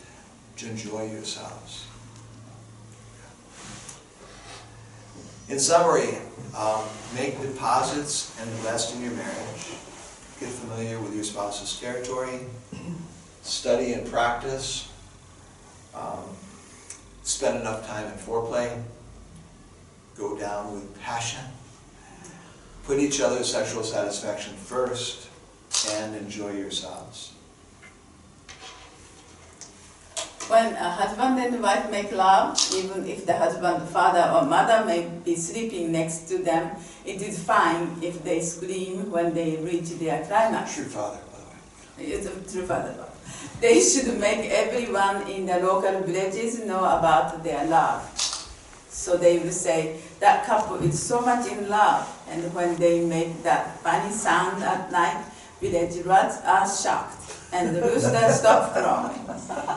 to enjoy yourselves. In summary, make deposits and invest in your marriage. Get familiar with your spouse's territory. Study and practice. Spend enough time in foreplay. Go down with passion. Put each other's sexual satisfaction first and enjoy yourselves. When a husband and wife make love, even if the husband, father or mother may be sleeping next to them, it is fine if they scream when they reach their climax. True father, by the way. It's a true father. they should make everyone in the local villages know about their love. So they will say, that couple is so much in love, and when they make that funny sound at night, village rats are shocked, and the rooster stops crowing.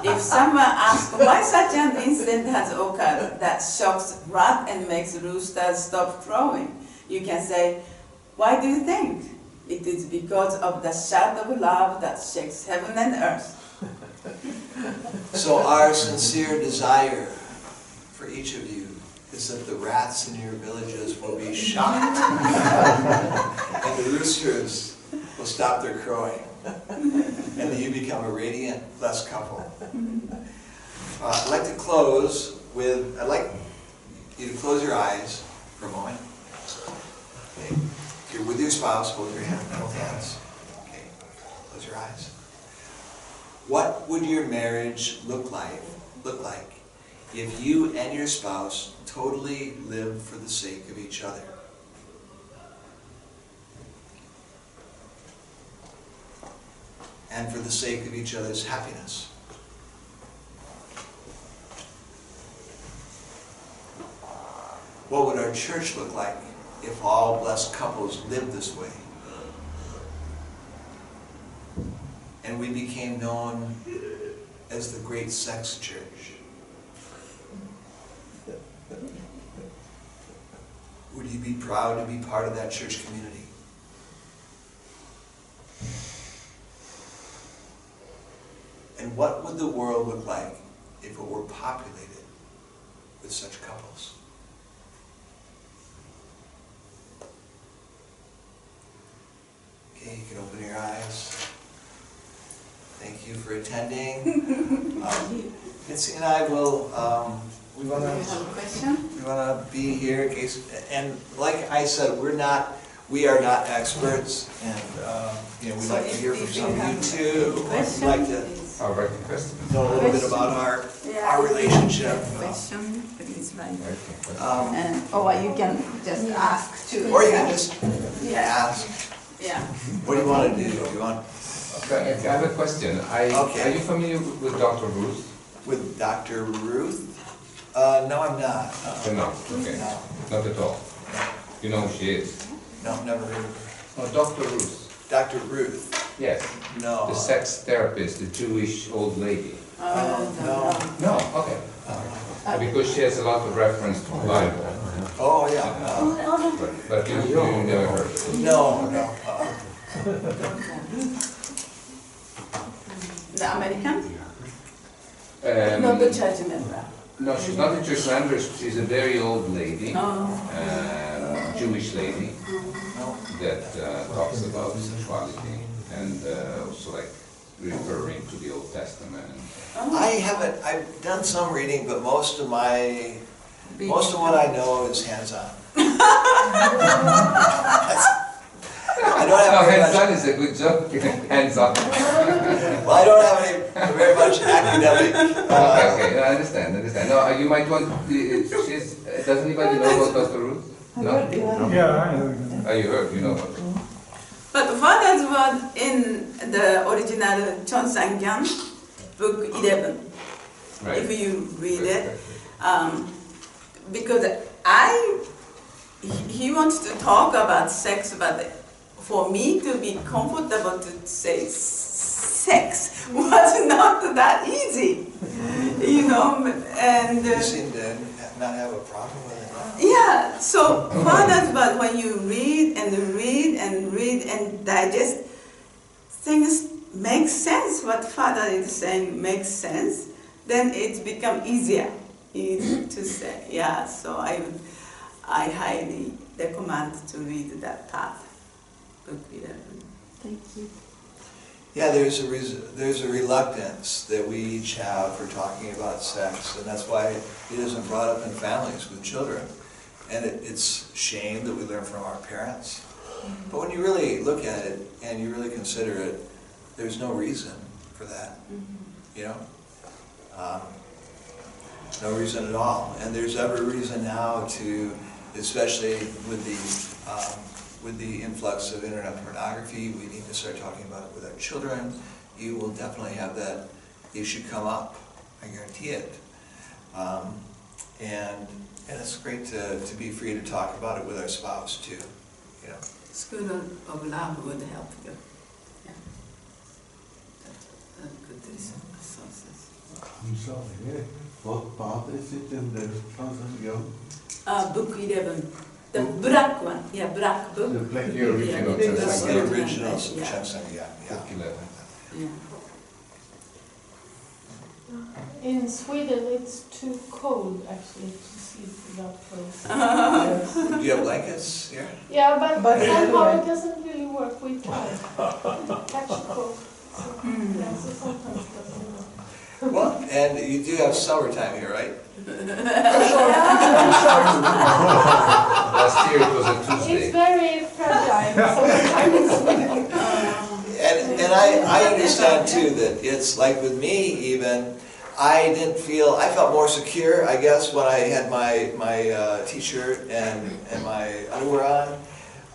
If someone asks why such an incident has occurred that shocks rat and makes rooster stop crowing, you can say, why do you think? It is because of the shout of love that shakes heaven and earth. So our sincere desire for each of you is that the rats in your villages will be shocked and the roosters will stop their crowing and that you become a radiant, blessed couple. I'd like to close with, I'd like you to close your eyes for a moment. Okay. If you're with your spouse, hold your hand, both hands. Okay. Close your eyes. What would your marriage look like if you and your spouse totally lived for the sake of each other? And for the sake of each other's happiness. What would our church look like if all blessed couples lived this way? And we became known as the Great Sex Church. Would you be proud to be part of that church community? And what would the world look like if it were populated with such couples? Okay, you can open your eyes. Thank you for attending. Nancy and I will, we want Do you have a question? to be here in case, and like I said, we are not experts, and we'd like to hear from some of you too. We'd like to How about the question? know a little bit about our relationship. Question, please write. Um, Or you can just ask too. Or you can just Yeah. ask, Yeah. what do you want to do? Do you want, Okay, I have a question. Okay. Are you familiar with Dr. Ruth? with Dr. Ruth? No, I'm not. You're not, okay. No, Not at all. You know who she is? no, never heard of her. Oh, Dr. Ruth. Dr. Ruth? Yes. No. The sex therapist, the Jewish old lady. No. No, okay. Because she has a lot of reference to the Bible. Oh, yeah. But you never heard of it. No. The American? Not the church member. No, she's not a church member. She's a very old lady, No. Jewish lady No. that talks about sexuality and also like referring to the Old Testament. I've done some reading, but most of what I know is hands-on. I don't have very much, hands-on is a good joke. Hands-on. well, I don't have very much academic, Okay, I understand. No, you might want. Does anybody know about Dr. Ruth? No. Yeah, Oh, you heard. You know. But Father's was in the original Cheonsangyan, book 11, Right. if you read it. Right. Because he wants to talk about sex, but for me to be comfortable to say sex was not that easy, and you seem to not have a problem with it. yeah, so Father's but when you read and read and read and digest, things make sense, what Father is saying makes sense, then it becomes easy to say, yeah, so I highly recommend to read that part, book 11. Thank you. Yeah, there's a reluctance that we each have for talking about sex, and that's why it isn't brought up in families with children. And it's shame that we learn from our parents. But when you really look at it and you really consider it, there's no reason for that, no reason at all. And there's every reason now to, especially with the influx of internet pornography, we need to start talking about it with our children you will definitely have that issue come up. I guarantee it. And it's great to be free to talk about it with our spouse too. You know. School of love would help you. Yeah. That's good resources. I'm sorry, what part is it in the Thousand Young? Book 11. The black one. Yeah, black book. The black The original Yeah, That's Satsang. the original Yeah. Satsang, yeah. Book 11. Yeah. In Sweden, it's too cold actually to sleep without clothes. Yes. Do you have blankets here? Yeah, but But somehow anyway. it doesn't really work. We tried. Catch a cold. So, yeah, so sometimes it doesn't work. Well, and you do have summertime here, right? Last year it was a It's Tuesday. very fragile. Sometimes And I understand too that it's like with me even, I felt more secure, I guess, when I had my t-shirt and my underwear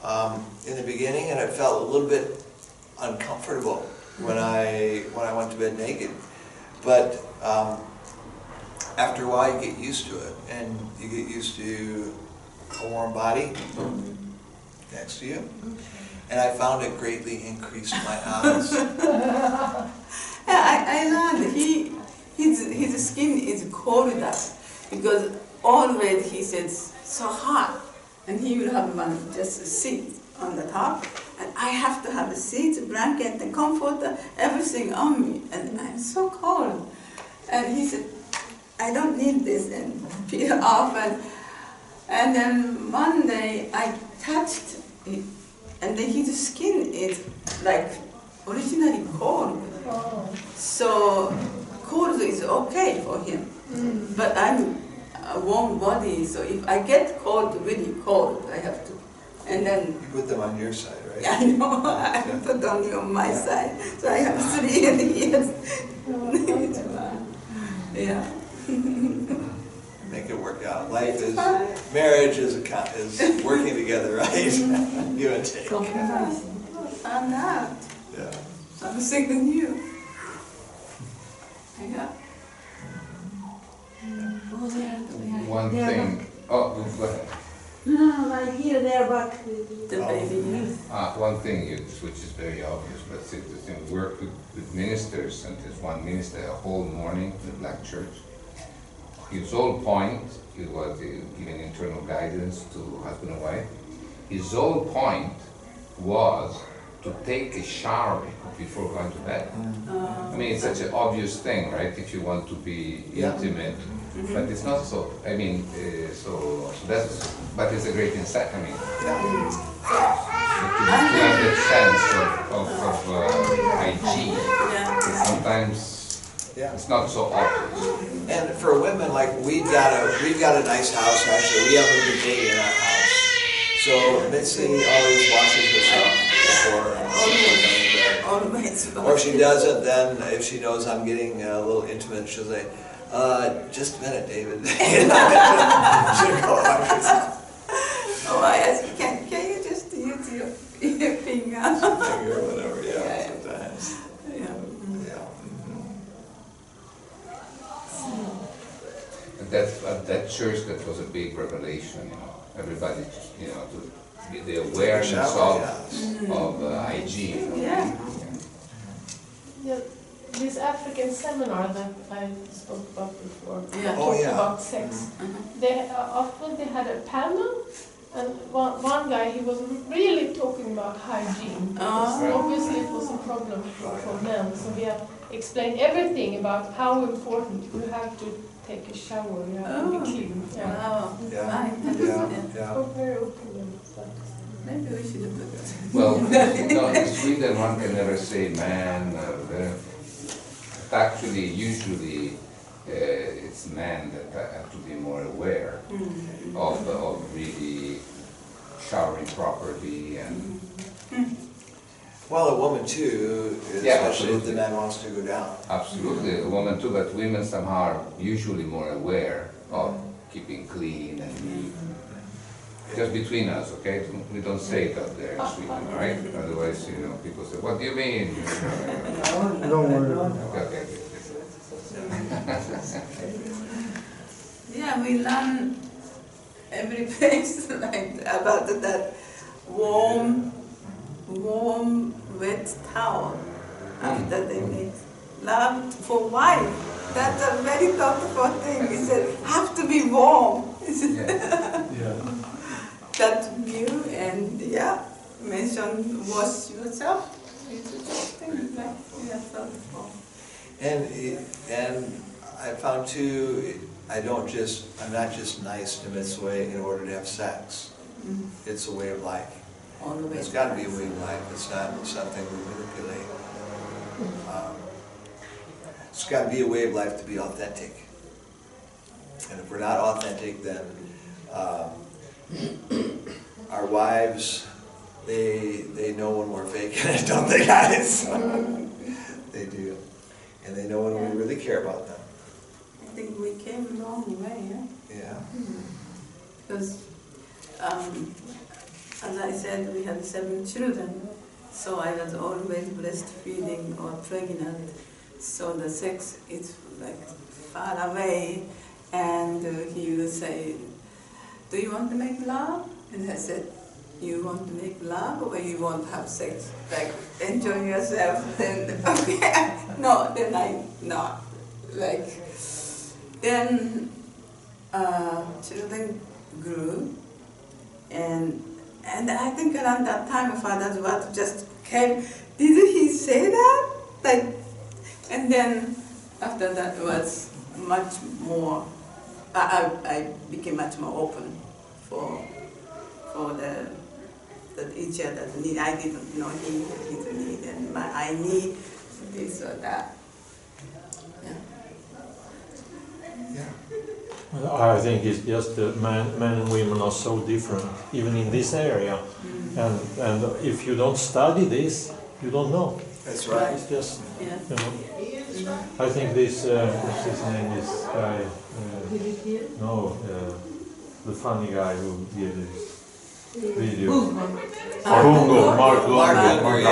on in the beginning, and I felt a little bit uncomfortable when I went to bed naked. But after a while you get used to it, and you get used to a warm body next to you. And I found it greatly increased my odds. I learned his skin is colder because always he says so hot, and he will have one just sit on the top, and I have to have a seat, blanket, and comforter, everything on me, and I'm so cold. And he said, I don't need this, and peel off, and then one day I touched it, and then his skin is like originally cold. Oh. So cold is okay for him, but I'm a warm body, so if I get cold, really cold, I have to, and then You put them on your side, right? I know I put only on my side, so I have 3 years. Yeah. Make it work out. Life is, marriage is working together, right? Give and take. I'm not. Yeah. I'm thinking new. Yeah. One thing, oh, go ahead. No, I hear there, but The baby. One thing which is very obvious, but since we work with ministers, and there's one minister a whole morning in the black church. His whole point, he was giving internal guidance to husband and wife. His whole point was to take a shower before going to bed. I mean, it's such an obvious thing, right? If you want to be Yeah. intimate, but it's not so. I mean, so that's. But it's a great insight. I mean, to have that sense of hygiene. Yeah. Sometimes Yeah. it's not so obvious. And for women, like we've got a nice house actually. We have a bidet in our house. So Mitzi always washes herself before coming to bed. Always. Or if she doesn't, then if she knows I'm getting a little intimate, she'll say, just a minute, David. She'll go on. Oh, I ask, can you just use your finger? Or whatever, yeah, Yeah. sometimes. Yeah. Yeah. And that's at that church, that was a big revelation. You know, everybody, you know, to be the awareness Shower, of hygiene. Yeah. Yeah, this African seminar that I spoke about before, Yeah. Oh, talked yeah. about sex. They often they had a panel, and one guy, he was really talking about hygiene. Because Oh. obviously it was a problem for men, so we have explained everything about how important you have to take a shower, you have to Oh. be clean. Yeah. Wow. Yeah. Fine. Yeah. So very open and stuff. Maybe we should put it. Well, no, in Sweden one can never say man. Actually, usually it's men that have to be more aware of really showering properly and. Well, a woman too, Yeah, especially if the absolutely. man wants to go down. Absolutely, a woman too, but women somehow are usually more aware of keeping clean and neat. Just between us, okay? We don't say it up there in Sweden, all right? Otherwise, people say, what do you mean? Don't worry. Okay. Yeah, we learn every place like about that warm, wet towel after they make love for wife. That's a very thoughtful thing. He said, have to be warm. Yeah. That view and mention wash yourself. It's things like thoughtful. And I found too, I'm not just nice to Mitsue in order to have sex. It's a way of life. All the way. It's got to be a way of life. It's not something we manipulate. It's got to be a way of life to be authentic. And if we're not authentic, then our wives, they know when we're faking it, don't they, guys? They do. And they know when we really care about them. I think we came a long way, Yeah. Because, as I said, we had 7 children, so I was always breastfeeding or pregnant. So the sex is like far away, and he would say, "Do you want to make love?" And I said, "You want to make love or you want to have sex? Like, enjoy yourself?" Then, okay, no, then I, not. Like, then children grew, and I think around that time, Father's word just came. Did he say that? Like, and then after that was much more. I became much more open for the each other's need. I didn't know he had his need, and I need this or that. Yeah. I think it's just men and women are so different, even in this area. And if you don't study this, you don't know. That's right. It's just, Yeah. I think this, what's his name, this guy, the funny guy who did this video. Bungo, Mark Bungo.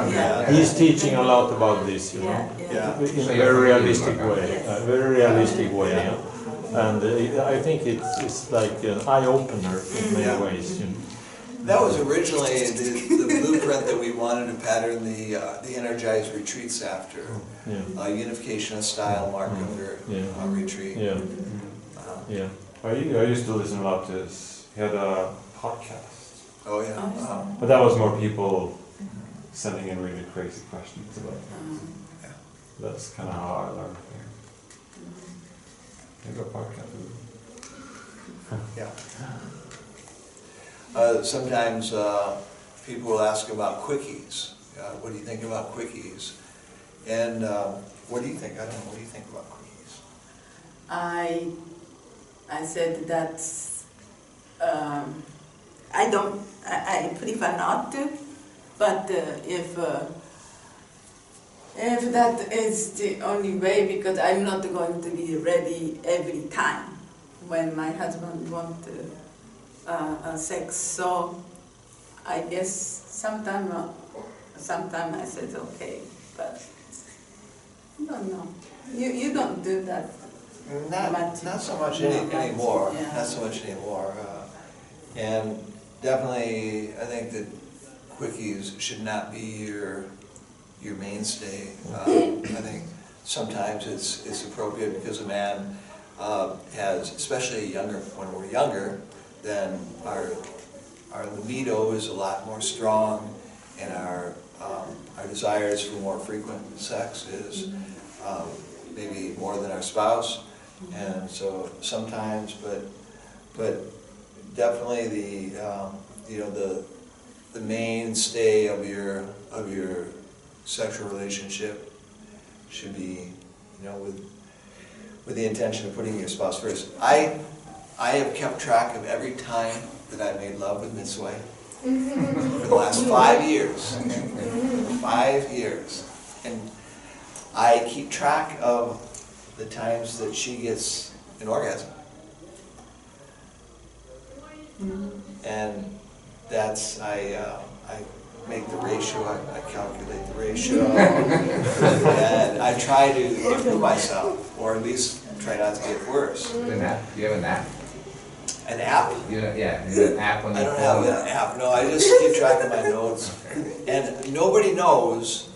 Yeah. He's teaching a lot about this, Yeah. Yeah. in a very realistic way, yeah. And I think it's like an eye-opener in many ways. That was originally the blueprint that we wanted to pattern the Energized retreats after. Yeah. Unification of style, Mark Unger retreat. Yeah. Yeah. I used to listen a lot to his. He had a podcast. Oh yeah. But that was more people sending in really crazy questions about it. That's kind of how I learned things. Maybe a podcast. Yeah. Sometimes people will ask about quickies. What do you think about quickies? And what do you think? I don't know. What do you think about quickies? I said that I prefer not to, but if that is the only way, because I'm not going to be ready every time when my husband wants sex, so I guess sometime I said okay, but I don't know. You don't do that. Not so much Yeah. anymore. Yeah. Not so much anymore. And definitely, I think that quickies should not be your mainstay. I think sometimes it's appropriate because a man has, especially when we're younger, then our libido is a lot more strong, and our desires for more frequent sex is maybe more than our spouse. And so sometimes, but definitely the mainstay of your sexual relationship should be, with the intention of putting your spouse first. I have kept track of every time that I made love with Mitsue for the last 5 years. 5 years. And I keep track of the times that she gets an orgasm. And that's, I make the ratio, I calculate the ratio. And I try to improve myself, or at least try not to get worse. An app, you have an app? An app? You have an app on I your don't have phone? an app, no, I just keep track of my notes. And nobody knows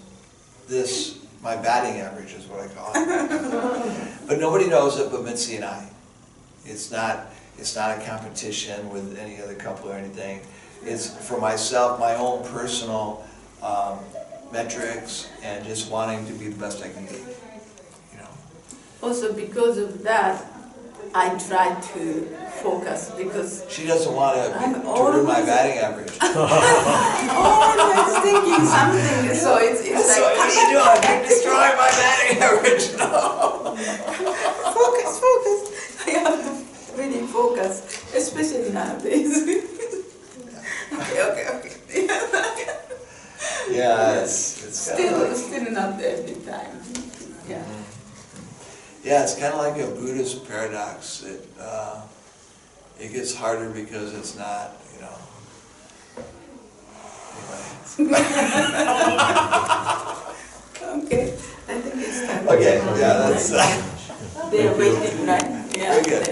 this, my batting average is what I call it. But nobody knows it but Mitzi and I. It's not a competition with any other couple or anything. It's for myself, my own personal metrics, and just wanting to be the best I can be, you know. Also, because of that, I try to focus because She doesn't want I'm to ruin my always- batting average. always thinking something, so it's So like, what are you doing? You're destroying my batting average. No. focus. I have to really focus, especially nowadays. Okay. Yeah, it's kind of like, Still not every time. Yeah. yeah, it's kind of like a Buddhist paradox. It gets harder because it's not, you know. Anyway. Okay, I think it's time. Okay, yeah, that's. They're waiting, right? Yeah. Very good.